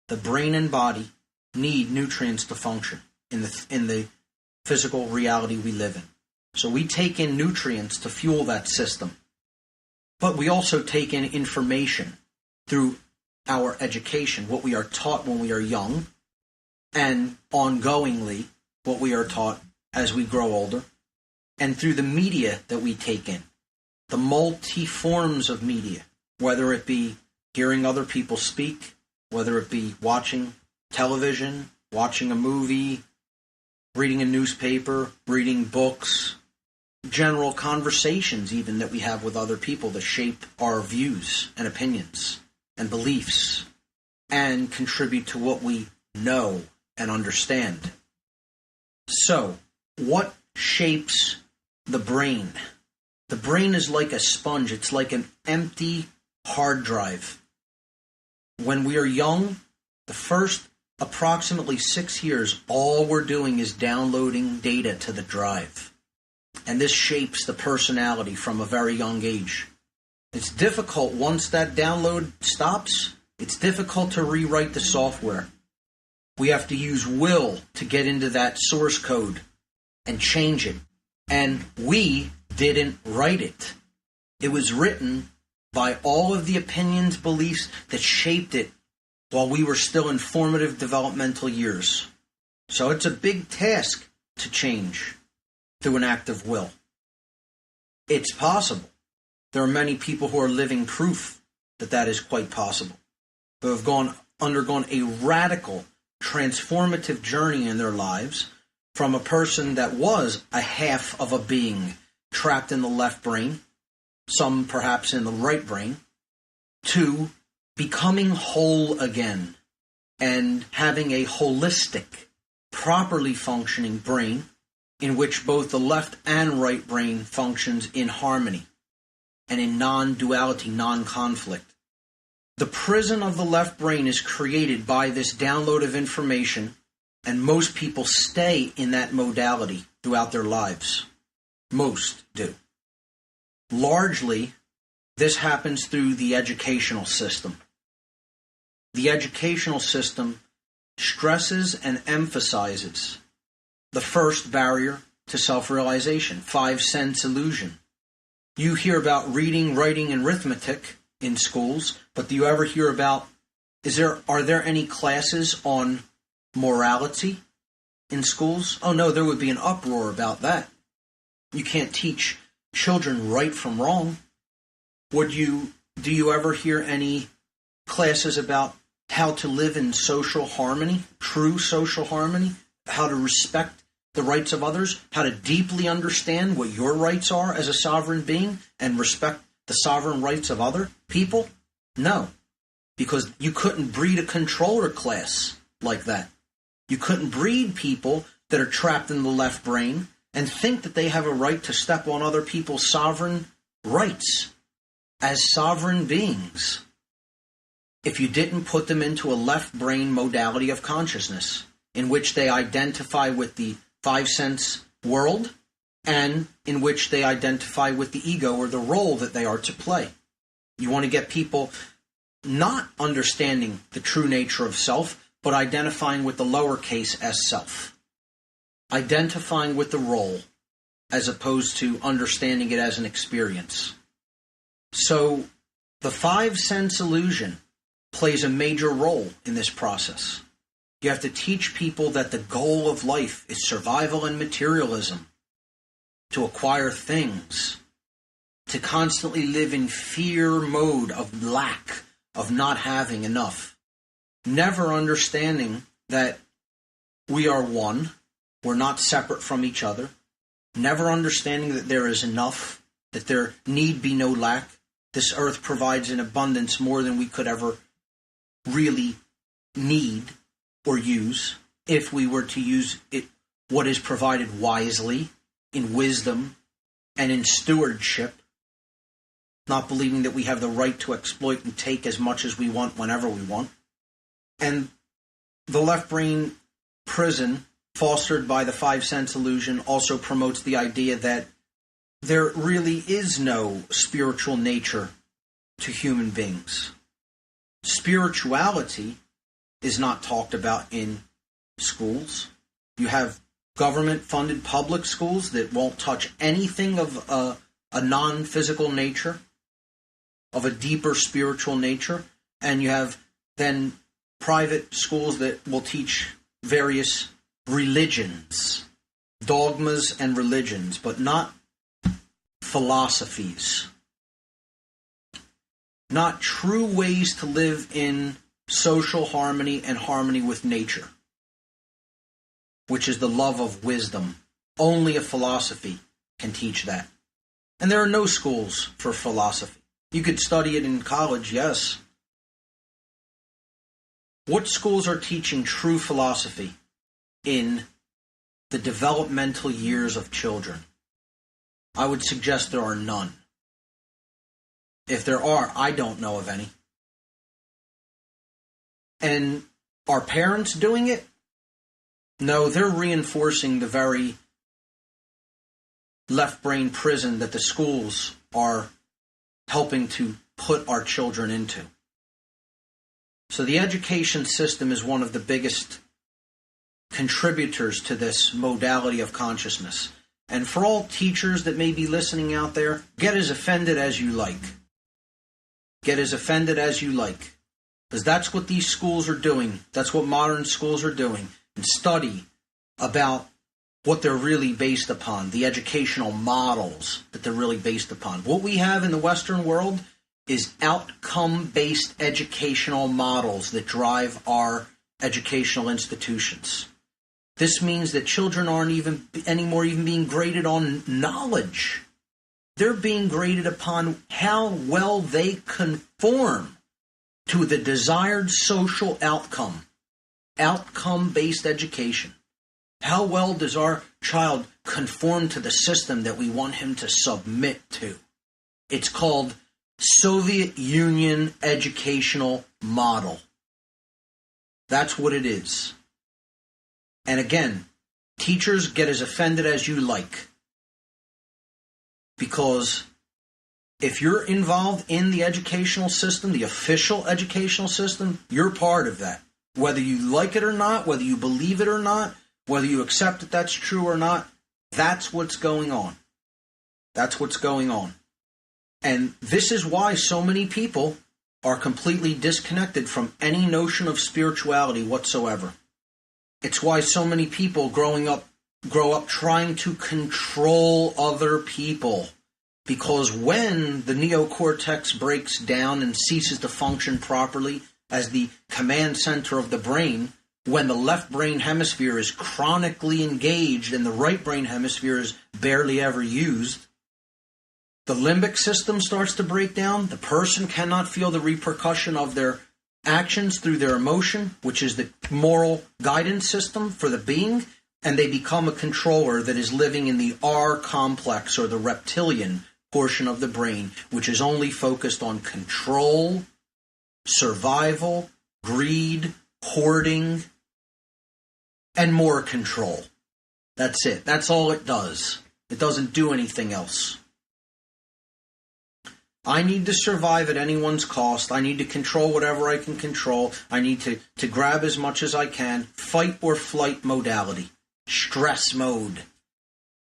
The brain and body need nutrients to function in the physical reality we live in. So we take in nutrients to fuel that system. But we also take in information through our education, what we are taught when we are young, and ongoingly what we are taught as we grow older. and through the media that we take in, the multi-forms of media, whether it be hearing other people speak, whether it be watching television, watching a movie, reading a newspaper, reading books, general conversations even that we have with other people that shape our views and opinions and beliefs and contribute to what we know and understand. So, what shapes the brain? The brain is like a sponge. It's like an empty hard drive. When we are young, the first approximately 6 years, all we're doing is downloading data to the drive. And this shapes the personality from a very young age. It's difficult once that download stops. It's difficult to rewrite the software. We have to use will to get into that source code and change it. And we didn't write it. It was written by all of the opinions, beliefs that shaped it while we were still in formative developmental years. So it's a big task to change through an act of will. It's possible. There are many people who are living proof that that is quite possible, who have undergone a radical, transformative journey in their lives from a person that was a half of a being trapped in the left brain, some perhaps in the right brain, to becoming whole again and having a holistic, properly functioning brain in which both the left and right brain functions in harmony and in non-duality, non-conflict. The prison of the left brain is created by this download of information, and most people stay in that modality throughout their lives. Most do. Largely, this happens through the educational system. The educational system stresses and emphasizes the first barrier to self-realization, 5 sense illusion. You hear about reading, writing, and arithmetic in schools, but do you ever hear about, are there any classes on morality in schools? Oh no, there would be an uproar about that. You can't teach children right from wrong. Do you ever hear any classes about how to live in social harmony, true social harmony, how to respect the rights of others, how to deeply understand what your rights are as a sovereign being and respect the sovereign rights of other people? No, because you couldn't breed a controller class like that. You couldn't breed people that are trapped in the left brain and think that they have a right to step on other people's sovereign rights as sovereign beings if you didn't put them into a left brain modality of consciousness in which they identify with the 5 sense world and in which they identify with the ego or the role that they are to play. You want to get people not understanding the true nature of self, but identifying with the lowercase as self. Identifying with the role as opposed to understanding it as an experience. So the 5 sense illusion plays a major role in this process. You have to teach people that the goal of life is survival and materialism, to acquire things, to constantly live in fear mode of lack, of not having enough, never understanding that we are one, we're not separate from each other, never understanding that there is enough, that there need be no lack. This earth provides in abundance more than we could ever really need or use if we were to use it, what is provided wisely, in wisdom, and in stewardship, not believing that we have the right to exploit and take as much as we want whenever we want. And the left brain prison, fostered by the 5 sense illusion, also promotes the idea that there really is no spiritual nature to human beings. Spirituality is not talked about in schools. You have government-funded public schools that won't touch anything of a non-physical nature, of a deeper spiritual nature, and you have then private schools that will teach various religions dogmas and religions, but not philosophies. Not true ways to live in social harmony and harmony with nature, which is the love of wisdom. Only a philosophy can teach that. And there are no schools for philosophy. You could study it in college, yes. What schools are teaching true philosophy in the developmental years of children? I would suggest there are none. If there are, I don't know of any. And are parents doing it? No, they're reinforcing the very left brain prison that the schools are helping to put our children into. So the education system is one of the biggest contributors to this modality of consciousness. And for all teachers that may be listening out there, get as offended as you like. Get as offended as you like. Because that's what these schools are doing. That's what modern schools are doing. And study about what they're really based upon, the educational models that they're really based upon. What we have in the Western world is outcome-based educational models that drive our educational institutions. This means that children aren't even anymore even being graded on knowledge. They're being graded upon how well they conform to the desired social outcome. Outcome-based education. How well does our child conform to the system that we want him to submit to? It's called Soviet Union educational model. That's what it is. And again, teachers, get as offended as you like. Because if you're involved in the educational system, the official educational system, you're part of that. Whether you like it or not, whether you believe it or not, whether you accept that that's true or not, that's what's going on. That's what's going on. And this is why so many people are completely disconnected from any notion of spirituality whatsoever. It's why so many people grow up trying to control other people. Because when the neocortex breaks down and ceases to function properly as the command center of the brain, when the left brain hemisphere is chronically engaged and the right brain hemisphere is barely ever used, the limbic system starts to break down. The person cannot feel the repercussion of their actions through their emotion, which is the moral guidance system for the being, and they become a controller that is living in the R complex, or the reptilian portion of the brain, which is only focused on control, survival, greed, hoarding, and more control. That's it. That's all it does. It doesn't do anything else. I need to survive at anyone's cost. I need to control whatever I can control. I need to grab as much as I can. Fight or flight modality. Stress mode.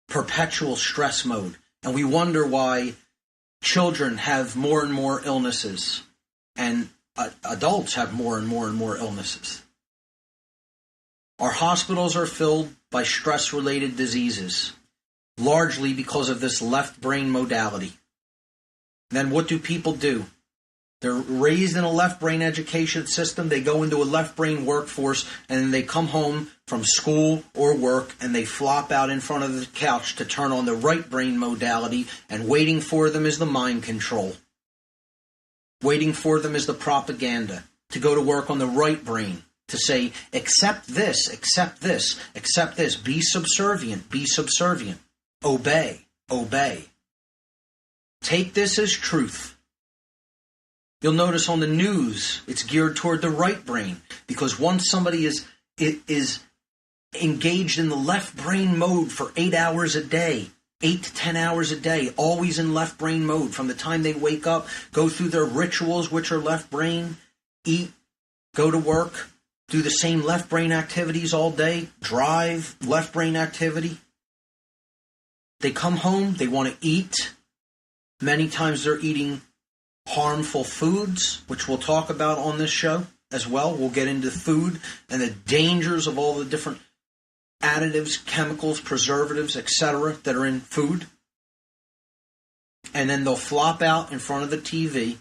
Perpetual stress mode. And we wonder why children have more and more illnesses and adults have more and more illnesses. Our hospitals are filled by stress-related diseases, largely because of this left brain modality. Then what do people do? They're raised in a left brain education system, they go into a left brain workforce, and then they come home from school or work and they flop out in front of the couch to turn on the right brain modality, and waiting for them is the mind control. Waiting for them is the propaganda to go to work on the right brain, to say, accept this, accept this, accept this, be subservient, obey, obey. Take this as truth. You'll notice on the news, it's geared toward the right brain, because once somebody is engaged in the left brain mode for 8 hours a day, 8 to 10 hours a day, always in left brain mode, from the time they wake up, go through their rituals, which are left brain, eat, go to work, do the same left brain activities all day, drive, left brain activity. They come home, they want to eat. Many times they're eating harmful foods, which we'll talk about on this show as well. We'll get into food and the dangers of all the different additives, chemicals, preservatives, etc. that are in food. And then they'll flop out in front of the TV,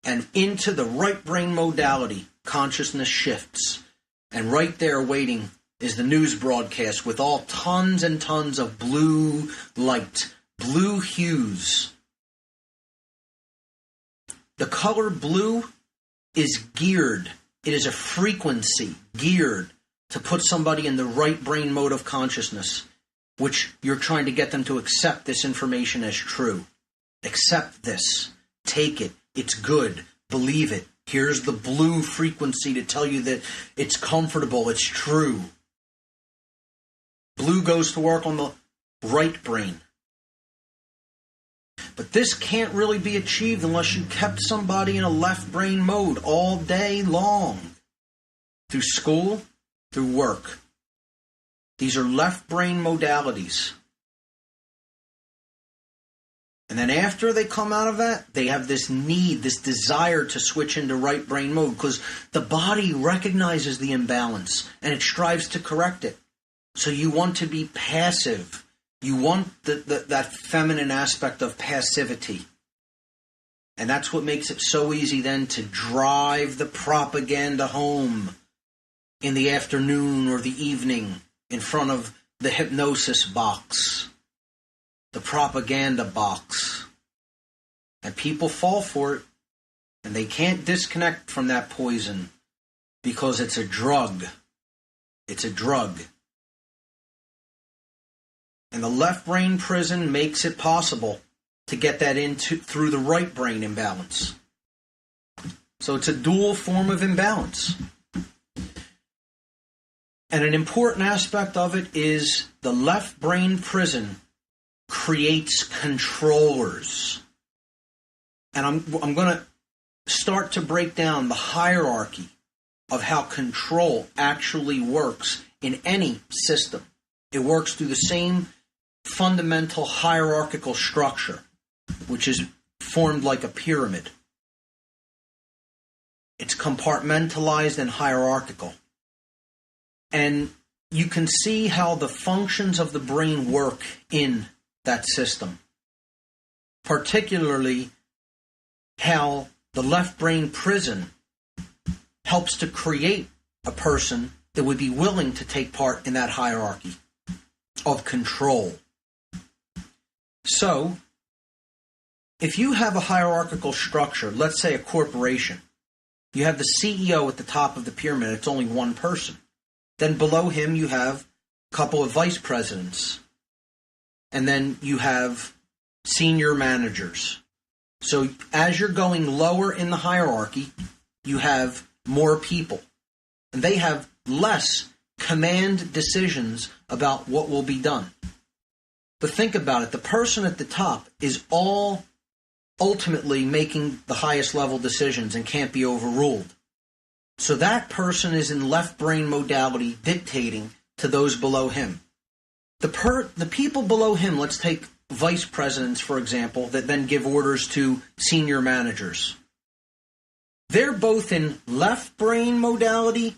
and into the right brain modality, consciousness shifts. And right there waiting is the news broadcast with all tons and tons of blue light, blue hues. The color blue is geared. It is a frequency geared to put somebody in the right brain mode of consciousness, which you're trying to get them to accept this information as true. Accept this. Take it. It's good. Believe it. Here's the blue frequency to tell you that it's comfortable. It's true. Blue goes to work on the right brain. But this can't really be achieved unless you kept somebody in a left brain mode all day long. Through school, through work. These are left brain modalities. And then after they come out of that, they have this need, this desire to switch into right brain mode because the body recognizes the imbalance and it strives to correct it. So you want to be passive. You want that feminine aspect of passivity. And that's what makes it so easy then to drive the propaganda home in the afternoon or the evening in front of the hypnosis box, the propaganda box. And people fall for it, and they can't disconnect from that poison because it's a drug. It's a drug. And the left brain prison makes it possible to get that through the right brain imbalance. So it's a dual form of imbalance. And an important aspect of it is the left brain prison creates controllers. And I'm going to start to break down the hierarchy of how control actually works in any system. It works through the same fundamental hierarchical structure, which is formed like a pyramid. It's compartmentalized and hierarchical. And you can see how the functions of the brain work in that system. Particularly how the left brain prison helps to create a person that would be willing to take part in that hierarchy of control. So, if you have a hierarchical structure, let's say a corporation, you have the CEO at the top of the pyramid, it's only one person. Then below him you have a couple of vice presidents. And then you have senior managers. So as you're going lower in the hierarchy, you have more people. And they have less command decisions about what will be done. But think about it. The person at the top is all ultimately making the highest level decisions and can't be overruled. So that person is in left brain modality dictating to those below him. The people below him, let's take vice presidents, for example, that then give orders to senior managers. They're both in left brain modality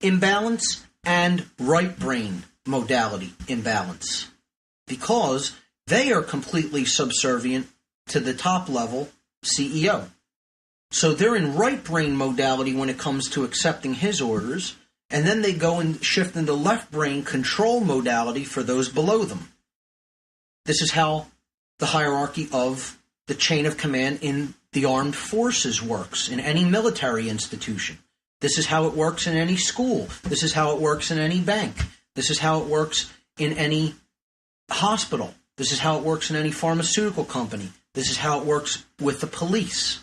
imbalance and right brain modality imbalance because they are completely subservient to the top level CEO. So they're in right brain modality when it comes to accepting his orders, and then they go and shift into left brain control modality for those below them. This is how the hierarchy of the chain of command in the armed forces works, in any military institution. This is how it works in any school. This is how it works in any bank. This is how it works in any hospital. This is how it works in any pharmaceutical company. This is how it works with the police.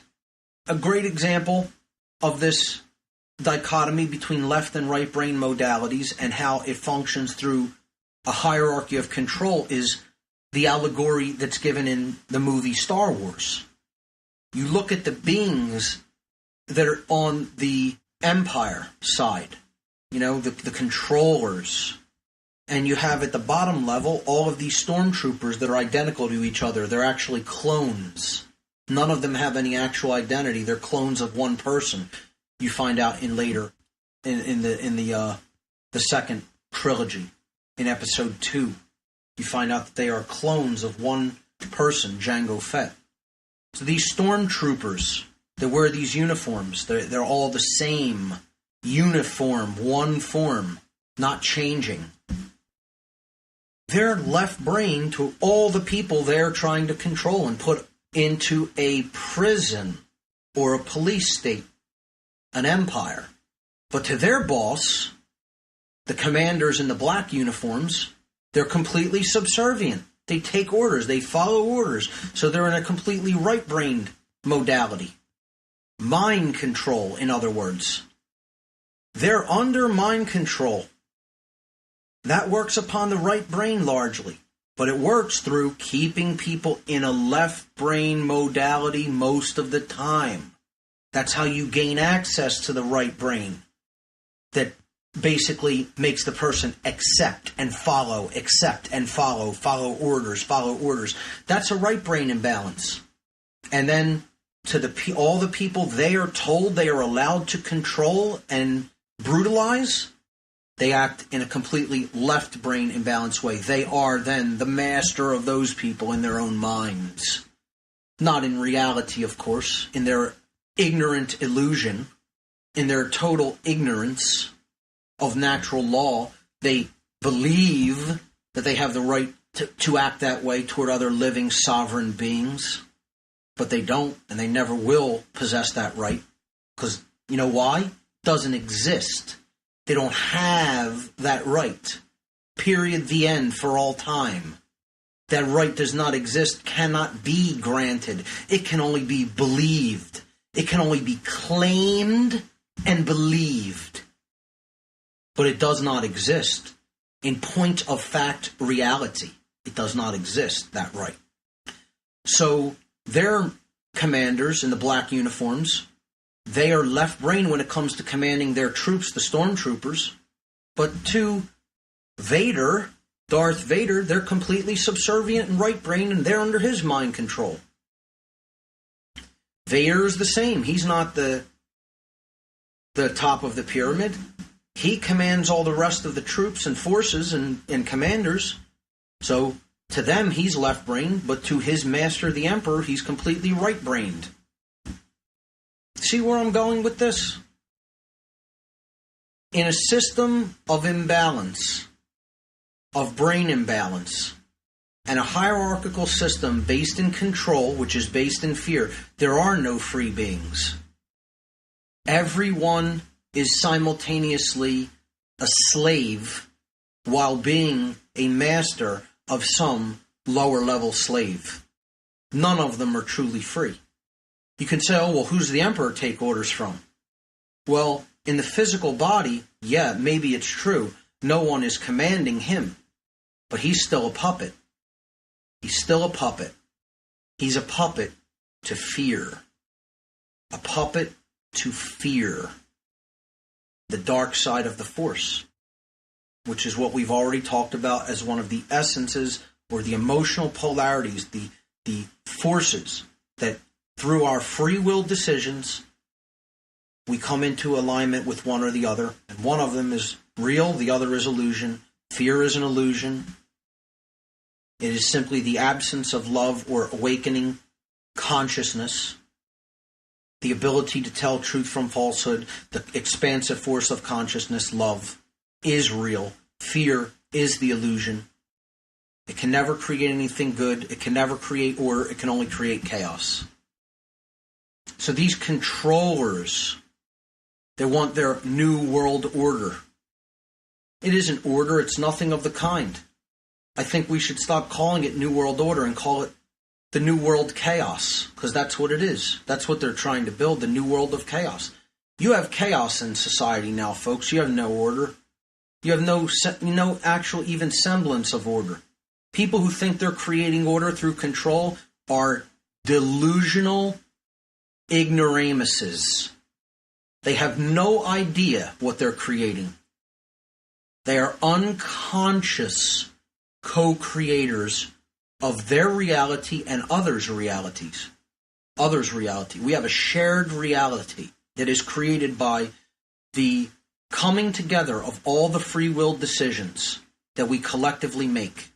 A great example of this dichotomy between left and right brain modalities and how it functions through a hierarchy of control is the allegory that's given in the movie Star Wars. You look at the beings that are on the Empire side, the controllers, and you have at the bottom level all of these stormtroopers that are identical to each other. They're actually clones. None of them have any actual identity. They're clones of one person. You find out in the second trilogy in episode 2. You find out that they are clones of one person, Jango Fett. So these stormtroopers, they wear these uniforms. They're all the same uniform, one form, not changing. They're left brain to all the people they're trying to control and put into a prison or a police state, an empire. But to their boss, the commanders in the black uniforms, they're completely subservient. They take orders. They follow orders. So they're in a completely right-brained modality. Mind control, in other words. They're under mind control. That works upon the right brain largely. But it works through keeping people in a left brain modality most of the time. That's how you gain access to the right brain. That basically makes the person accept and follow orders. That's a right brain imbalance. And then to all the people they are told they are allowed to control and brutalize, they act in a completely left brain imbalanced way. They are then the master of those people in their own minds. Not in reality, of course, in their ignorant illusion, in their total ignorance of natural law. They believe that they have the right to act that way toward other living sovereign beings, but they don't, and they never will possess that right, because you know why? It doesn't exist. They don't have that right. Period. The end. For all time. That right does not exist, cannot be granted. It can only be believed. It can only be claimed and believed. But it does not exist. In point of fact reality, it does not exist, that right. So their commanders in the black uniforms, they are left brain when it comes to commanding their troops, the stormtroopers. But to Vader, Darth Vader, they're completely subservient and right brain, and they're under his mind control. Vader is the same. He's not the top of the pyramid. He commands all the rest of the troops and forces and commanders. So to them, he's left-brained, but to his master, the Emperor, he's completely right-brained. See where I'm going with this? In a system of imbalance, of brain imbalance, and a hierarchical system based in control, which is based in fear, there are no free beings. Everyone is simultaneously a slave while being a master of some lower-level slave. None of them are truly free. You can say, oh, well, who's the emperor take orders from? Well, in the physical body, yeah, maybe it's true. No one is commanding him. But he's still a puppet. He's still a puppet. He's a puppet to fear. A puppet to fear. The dark side of the Force, which is what we've already talked about as one of the essences or the emotional polarities, the forces that through our free will decisions, we come into alignment with one or the other. And one of them is real, the other is illusion. Fear is an illusion. It is simply the absence of love or awakening consciousness. The ability to tell truth from falsehood, the expansive force of consciousness, love, is real. Fear is the illusion. It can never create anything good. It can never create order. It can only create chaos. So these controllers, they want their new world order. It isn't order. It's nothing of the kind. I think we should stop calling it New World Order and call it the New World Chaos, because that's what it is. That's what they're trying to build, the New World of Chaos. You have chaos in society now, folks. You have no order. You have no actual even semblance of order. People who think they're creating order through control are delusional ignoramuses. They have no idea what they're creating. They are unconscious co-creators of their reality and others' realities. Others' reality. We have a shared reality that is created by the coming together of all the free will decisions that we collectively make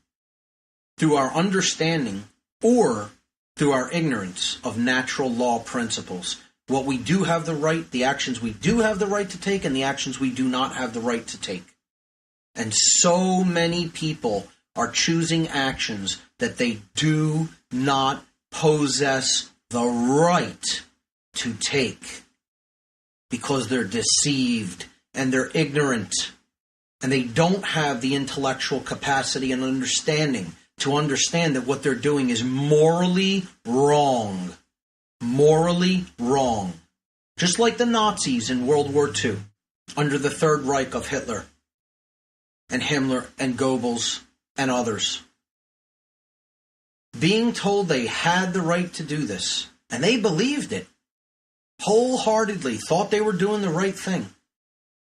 through our understanding or through our ignorance of natural law principles. What we do have the right, the actions we do have the right to take, and the actions we do not have the right to take. And so many people are choosing actions that they do not possess the right to take because they're deceived and they're ignorant and they don't have the intellectual capacity and understanding to understand that what they're doing is morally wrong. Morally wrong. Just like the Nazis in World War II, under the Third Reich of Hitler and Himmler and Goebbels and others. Being told they had the right to do this, and they believed it, wholeheartedly, thought they were doing the right thing.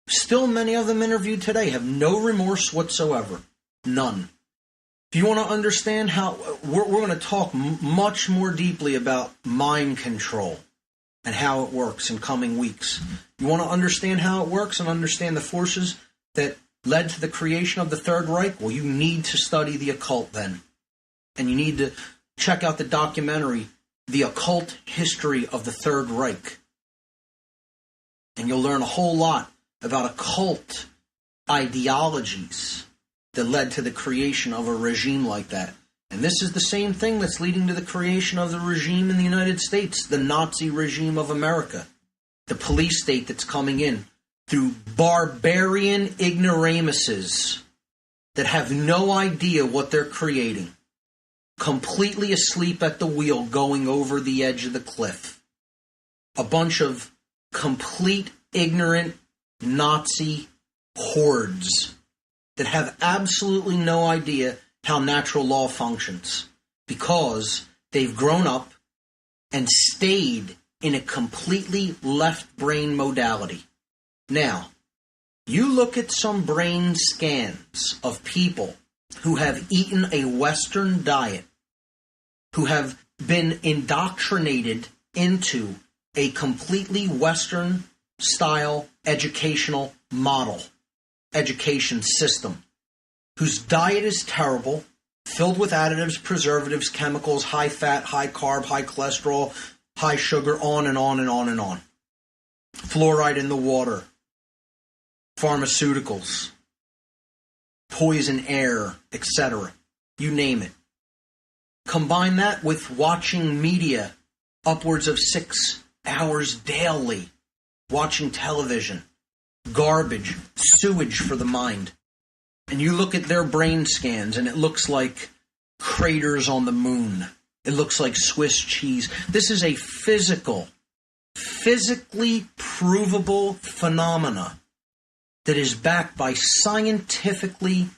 Still, many of them interviewed today have no remorse whatsoever. None. If you want to understand how, we're going to talk much more deeply about mind control and how it works in coming weeks. You want to understand how it works and understand the forces that led to the creation of the Third Reich? Well, you need to study the occult then. And you need to check out the documentary, The Occult History of the Third Reich. And you'll learn a whole lot about occult ideologies that led to the creation of a regime like that. And this is the same thing that's leading to the creation of the regime in the United States, the Nazi regime of America, the police state that's coming in through barbarian ignoramuses that have no idea what they're creating, completely asleep at the wheel going over the edge of the cliff. A bunch of complete ignorant Nazi hordes that have absolutely no idea how natural law functions because they've grown up and stayed in a completely left brain modality. Now, you look at some brain scans of people who have eaten a Western diet, who have been indoctrinated into a completely Western-style educational model, education system, whose diet is terrible, filled with additives, preservatives, chemicals, high fat, high carb, high cholesterol, high sugar, on and on and on and on. Fluoride in the water, pharmaceuticals, poison air, etc. You name it. Combine that with watching media upwards of 6 hours daily, watching television, garbage, sewage for the mind. And you look at their brain scans and it looks like craters on the moon. It looks like Swiss cheese. This is a physically provable phenomena that is backed by scientifically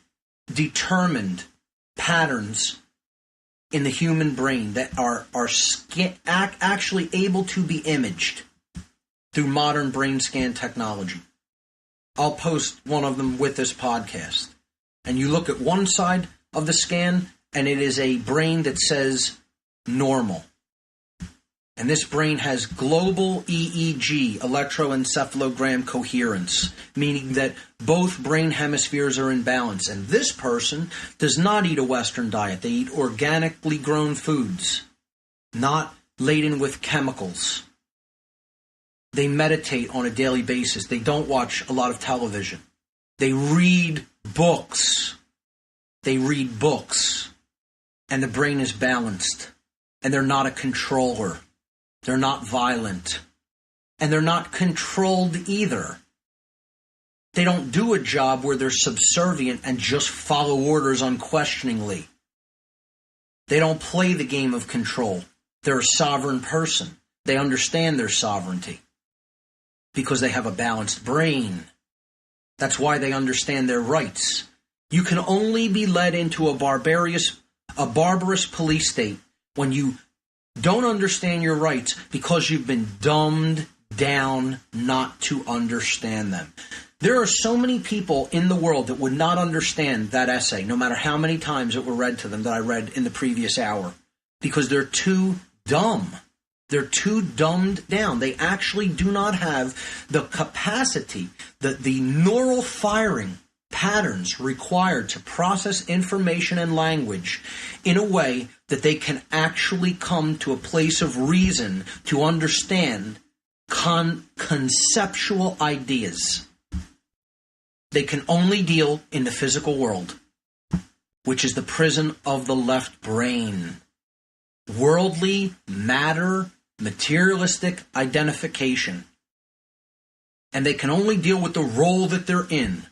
determined patterns in the human brain that are actually able to be imaged through modern brain scan technology. I'll post one of them with this podcast. And you look at one side of the scan, and it is a brain that says normal. And this brain has global EEG, electroencephalogram coherence, meaning that both brain hemispheres are in balance. And this person does not eat a Western diet. They eat organically grown foods, not laden with chemicals. They meditate on a daily basis. They don't watch a lot of television. They read books. And the brain is balanced. And they're not a controller. They're not violent. And they're not controlled either. They don't do a job where they're subservient and just follow orders unquestioningly. They don't play the game of control. They're a sovereign person. They understand their sovereignty because they have a balanced brain. That's why they understand their rights. You can only be led into a barbarous police state when you don't understand your rights because you've been dumbed down not to understand them. There are so many people in the world that would not understand that essay, no matter how many times it were read to them that I read in the previous hour, because they're too dumb. They're too dumbed down. They actually do not have the capacity, the neural firing patterns required to process information and language in a way that they can actually come to a place of reason to understand conceptual ideas. They can only deal in the physical world, which is the prison of the left brain. Worldly, matter, materialistic identification. And they can only deal with the role that they're in.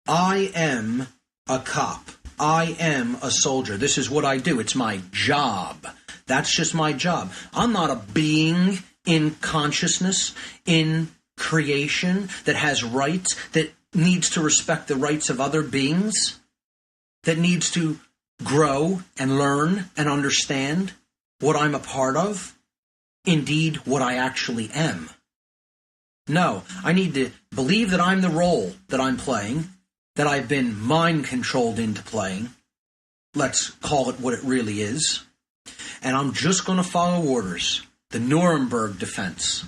I am a cop. I am a soldier. This is what I do. It's my job. That's just my job. I'm not a being in consciousness, in creation, that has rights, that needs to respect the rights of other beings, that needs to grow and learn and understand what I'm a part of, indeed what I actually am. No, I need to believe that I'm the role that I'm playing, that I've been mind-controlled into playing. Let's call it what it really is. And I'm just going to follow orders. The Nuremberg defense.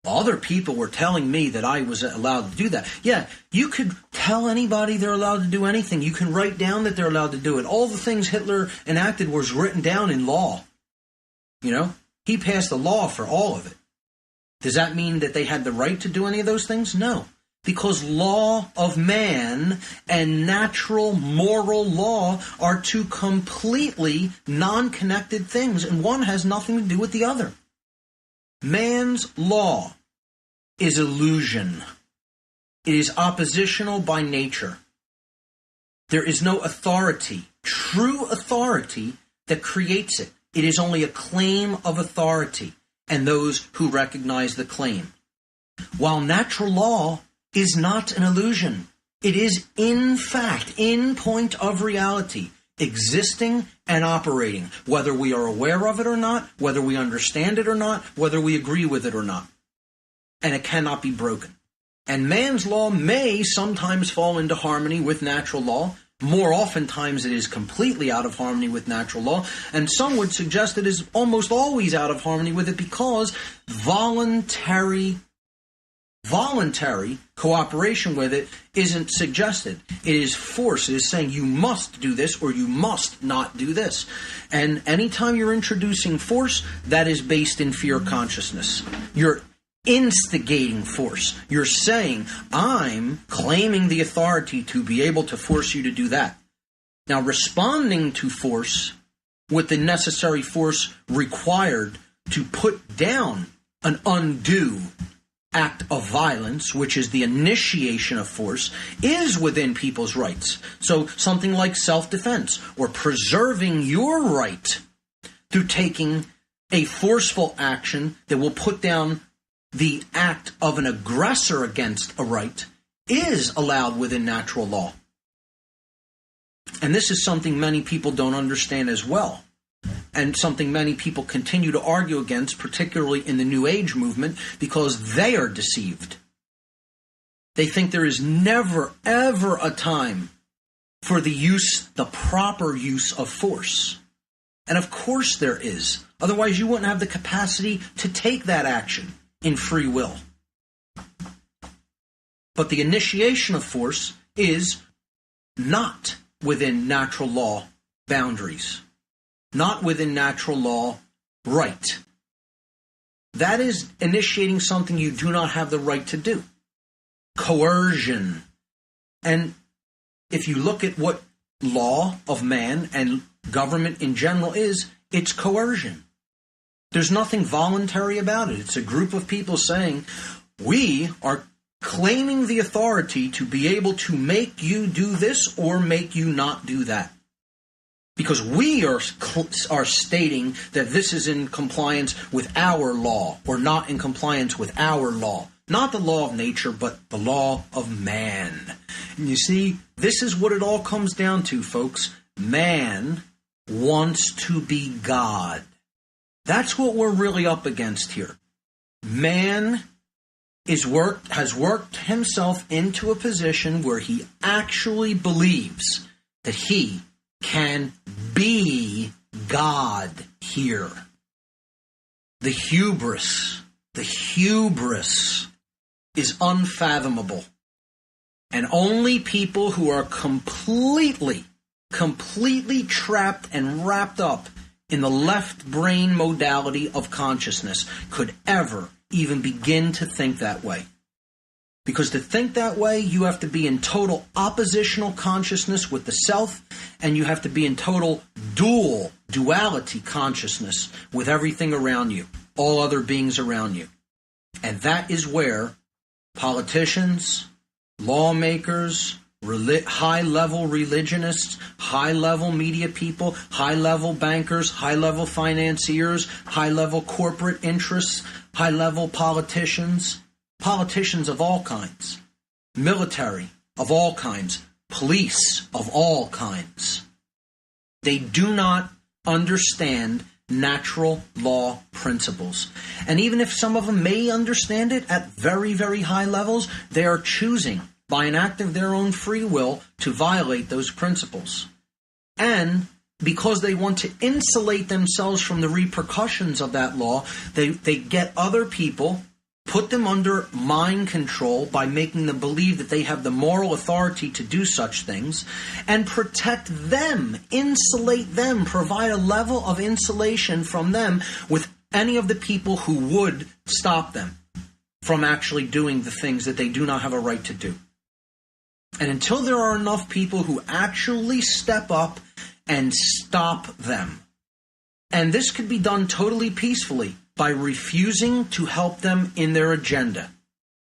Other people were telling me that I was allowed to do that. Yeah, you could tell anybody they're allowed to do anything. You can write down that they're allowed to do it. All the things Hitler enacted was written down in law. You know, he passed a law for all of it. Does that mean that they had the right to do any of those things? No. Because law of man and natural moral law are two completely non-connected things, and one has nothing to do with the other. Man's law is illusion. It is oppositional by nature. There is no authority, true authority, that creates it. It is only a claim of authority and those who recognize the claim. While natural law is not an illusion. It is, in fact, in point of reality, existing and operating, whether we are aware of it or not, whether we understand it or not, whether we agree with it or not. And it cannot be broken. And man's law may sometimes fall into harmony with natural law. More oftentimes it is completely out of harmony with natural law. And some would suggest it is almost always out of harmony with it because voluntary cooperation with it isn't suggested. It is force. It is saying you must do this or you must not do this. And anytime you're introducing force, that is based in fear consciousness. You're instigating force. You're saying, I'm claiming the authority to be able to force you to do that. Now, responding to force with the necessary force required to put down an undue act of violence, which is the initiation of force, is within people's rights. So something like self-defense or preserving your right through taking a forceful action that will put down the act of an aggressor against a right is allowed within natural law. And this is something many people don't understand as well. And something many people continue to argue against, particularly in the New Age movement, because they are deceived. They think there is never, ever a time for the proper use of force. And of course there is. Otherwise you wouldn't have the capacity to take that action in free will. But the initiation of force is not within natural law boundaries. Not within natural law right. That is initiating something you do not have the right to do. Coercion. And if you look at what law of man and government in general is, it's coercion. There's nothing voluntary about it. It's a group of people saying, we are claiming the authority to be able to make you do this or make you not do that. Because we are stating that this is in compliance with our law, or not in compliance with our law. Not the law of nature, but the law of man. And you see, this is what it all comes down to, folks. Man wants to be God. That's what we're really up against here. Man has worked himself into a position where he actually believes that he can be God here. The hubris is unfathomable. And only people who are completely trapped and wrapped up in the left brain modality of consciousness could ever even begin to think that way. Because to think that way, you have to be in total oppositional consciousness with the self, and you have to be in total duality consciousness with everything around you, all other beings around you. And that is where politicians, lawmakers, high-level religionists, high-level media people, high-level bankers, high-level financiers, high-level corporate interests, high-level politicians of all kinds, military of all kinds, police of all kinds. They do not understand natural law principles. And even if some of them may understand it at very, very high levels, they are choosing by an act of their own free will to violate those principles. And because they want to insulate themselves from the repercussions of that law, they get other people, put them under mind control by making them believe that they have the moral authority to do such things, and protect them, insulate them, provide a level of insulation from them with any of the people who would stop them from actually doing the things that they do not have a right to do. And until there are enough people who actually step up and stop them, and this could be done totally peacefully, by refusing to help them in their agenda,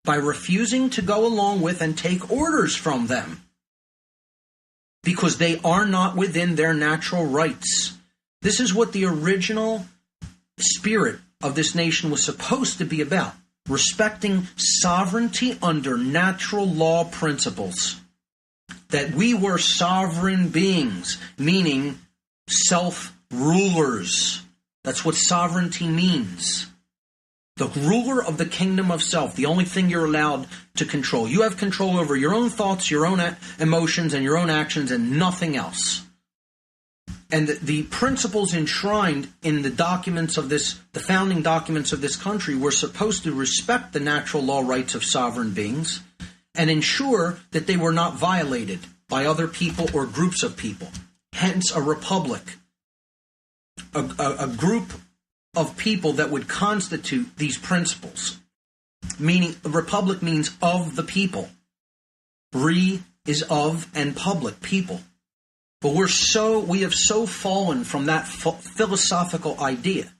by refusing to go along with and take orders from them, because they are not within their natural rights. This is what the original spirit of this nation was supposed to be about, respecting sovereignty under natural law principles. That we were sovereign beings, meaning self-rulers. That's what sovereignty means. The ruler of the kingdom of self, the only thing you're allowed to control. You have control over your own thoughts, your own emotions, and your own actions, and nothing else. And the principles enshrined in the documents of this, the founding documents of this country, were supposed to respect the natural law rights of sovereign beings and ensure that they were not violated by other people or groups of people. Hence, a republic. A group of people that would constitute these principles. Meaning, a republic means of the people. Re is of and public, people. But we have so fallen from that philosophical idea.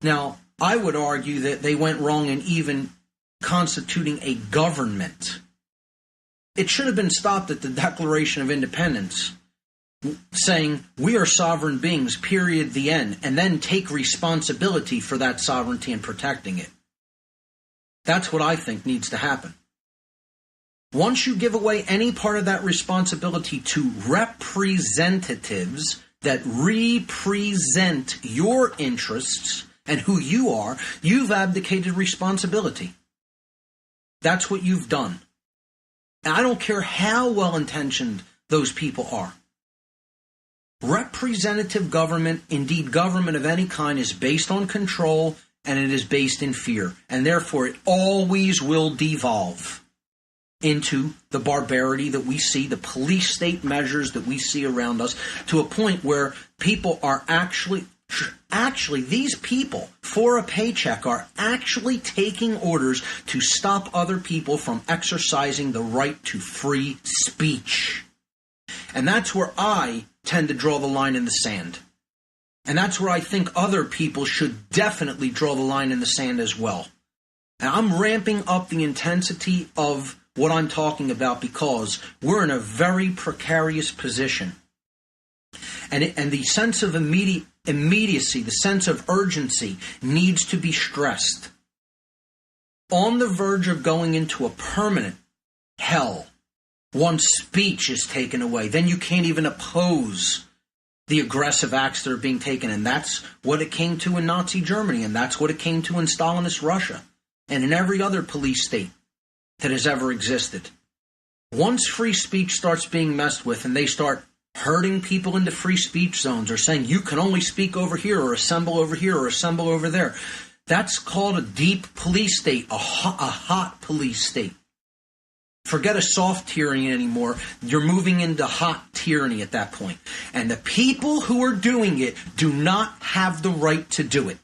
Now, I would argue that they went wrong in even constituting a government. It should have been stopped at the Declaration of Independence, saying, we are sovereign beings, period, the end, and then take responsibility for that sovereignty and protecting it. That's what I think needs to happen. Once you give away any part of that responsibility to representatives that represent your interests and who you are, you've abdicated responsibility. That's what you've done. And I don't care how well-intentioned those people are. Representative government, indeed government of any kind, is based on control and it is based in fear. And therefore it always will devolve into the barbarity that we see, the police state measures that we see around us, to a point where people are actually these people, for a paycheck, are actually taking orders to stop other people from exercising the right to free speech. And that's where I tend to draw the line in the sand. And that's where I think other people should definitely draw the line in the sand as well. And I'm ramping up the intensity of what I'm talking about because we're in a very precarious position. And the sense of immediacy, the sense of urgency needs to be stressed. On the verge of going into a permanent hell, once speech is taken away, then you can't even oppose the aggressive acts that are being taken. And that's what it came to in Nazi Germany, and that's what it came to in Stalinist Russia, and in every other police state that has ever existed. Once free speech starts being messed with and they start herding people into free speech zones or saying you can only speak over here or assemble over here or assemble over there, that's called a deep police state, a hot police state. Forget a soft tyranny anymore. You're moving into hot tyranny at that point. And the people who are doing it do not have the right to do it.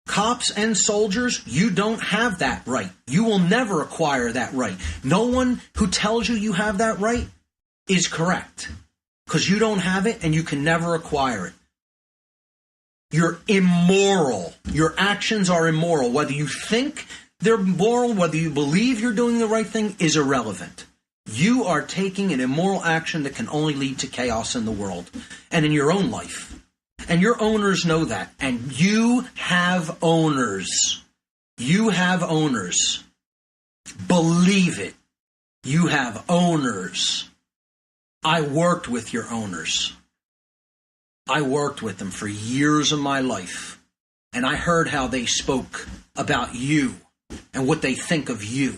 Cops and soldiers, you don't have that right. You will never acquire that right. No one who tells you you have that right is correct. Because you don't have it and you can never acquire it. You're immoral. Your actions are immoral. Whether you think they're moral, whether you believe you're doing the right thing, is irrelevant. You are taking an immoral action that can only lead to chaos in the world and in your own life. And your owners know that. And you have owners. You have owners. Believe it. You have owners. I worked with your owners. I worked with them for years of my life. And I heard how they spoke about you and what they think of you.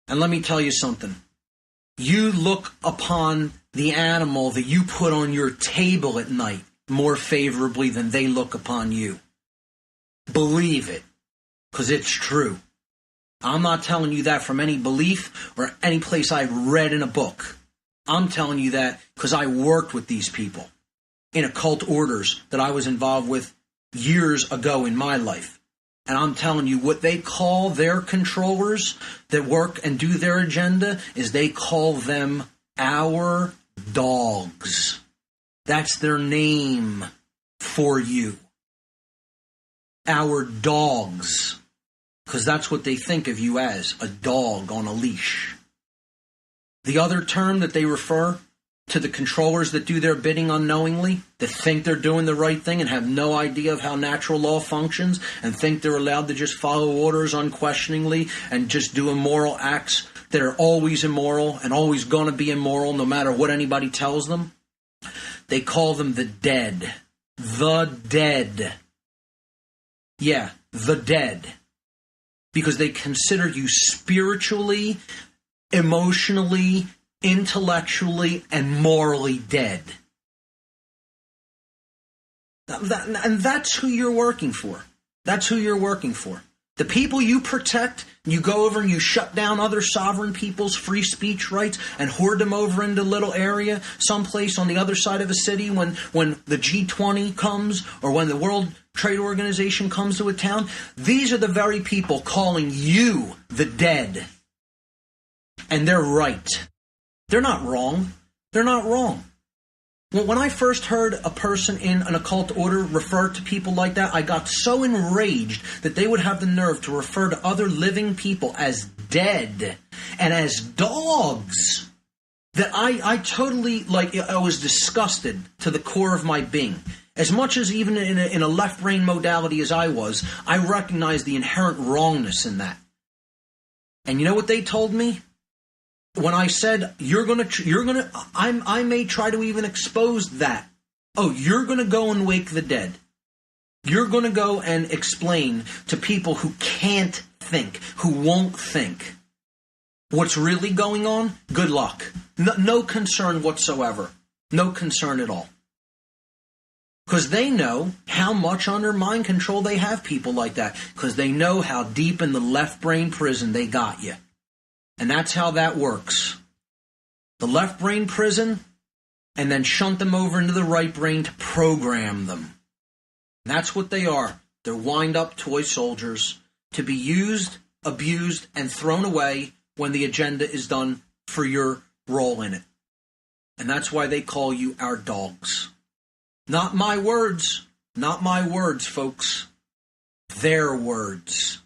And let me tell you something. You look upon the animal that you put on your table at night more favorably than they look upon you. Believe it, because it's true. I'm not telling you that from any belief or any place I've read in a book. I'm telling you that because I worked with these people in occult orders that I was involved with years ago in my life. And I'm telling you, what they call their controllers that work and do their agenda is they call them our dogs. That's their name for you. Our dogs. Because that's what they think of you as, a dog on a leash. The other term that they refer to the controllers that do their bidding unknowingly, that think they're doing the right thing and have no idea of how natural law functions and think they're allowed to just follow orders unquestioningly and just do immoral acts that are always immoral and always going to be immoral no matter what anybody tells them. They call them the dead. The dead. Yeah, the dead. Because they consider you spiritually, emotionally, intellectually, and morally dead. And that's who you're working for. That's who you're working for. The people you protect, you go over and you shut down other sovereign people's free speech rights and hoard them over into a little area, someplace on the other side of a city when the G20 comes or when the World Trade Organization comes to a town. These are the very people calling you the dead. And they're right. They're not wrong. They're not wrong. When I first heard a person in an occult order refer to people like that, I got so enraged that they would have the nerve to refer to other living people as dead and as dogs that I totally, I was disgusted to the core of my being. As much as even in a left brain modality as I was, I recognized the inherent wrongness in that. And you know what they told me? When I said, I may try to even expose that. Oh, you're going to go and wake the dead. You're going to go and explain to people who can't think, who won't think, what's really going on? Good luck. No concern whatsoever. No concern at all. Because they know how much under mind control they have people like that. Because they know how deep in the left brain prison they got you. And that's how that works. The left brain prison, and then shunt them over into the right brain to program them. And that's what they are. They're wind-up toy soldiers to be used, abused, and thrown away when the agenda is done for your role in it. And that's why they call you our dogs. Not my words. Not my words, folks. Their words.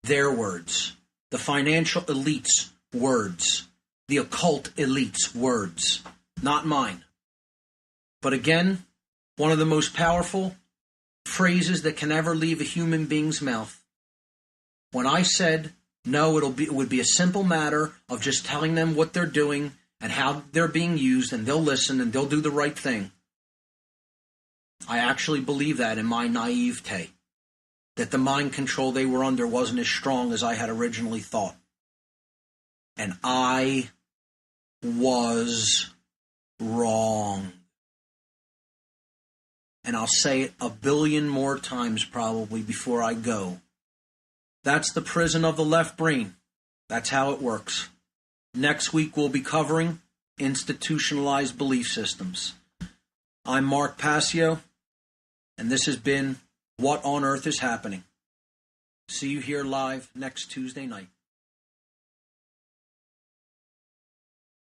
Their words. The financial elite's words. The occult elite's words. Not mine. But again, one of the most powerful phrases that can ever leave a human being's mouth. When I said, no, it would be a simple matter of just telling them what they're doing and how they're being used, and they'll listen and they'll do the right thing. I actually believe that in my naivete. That the mind control they were under wasn't as strong as I had originally thought. And I was wrong. And I'll say it a billion more times probably before I go. That's the prison of the left brain. That's how it works. Next week we'll be covering institutionalized belief systems. I'm Mark Passio, and this has been What on Earth is Happening. See you here live next Tuesday night.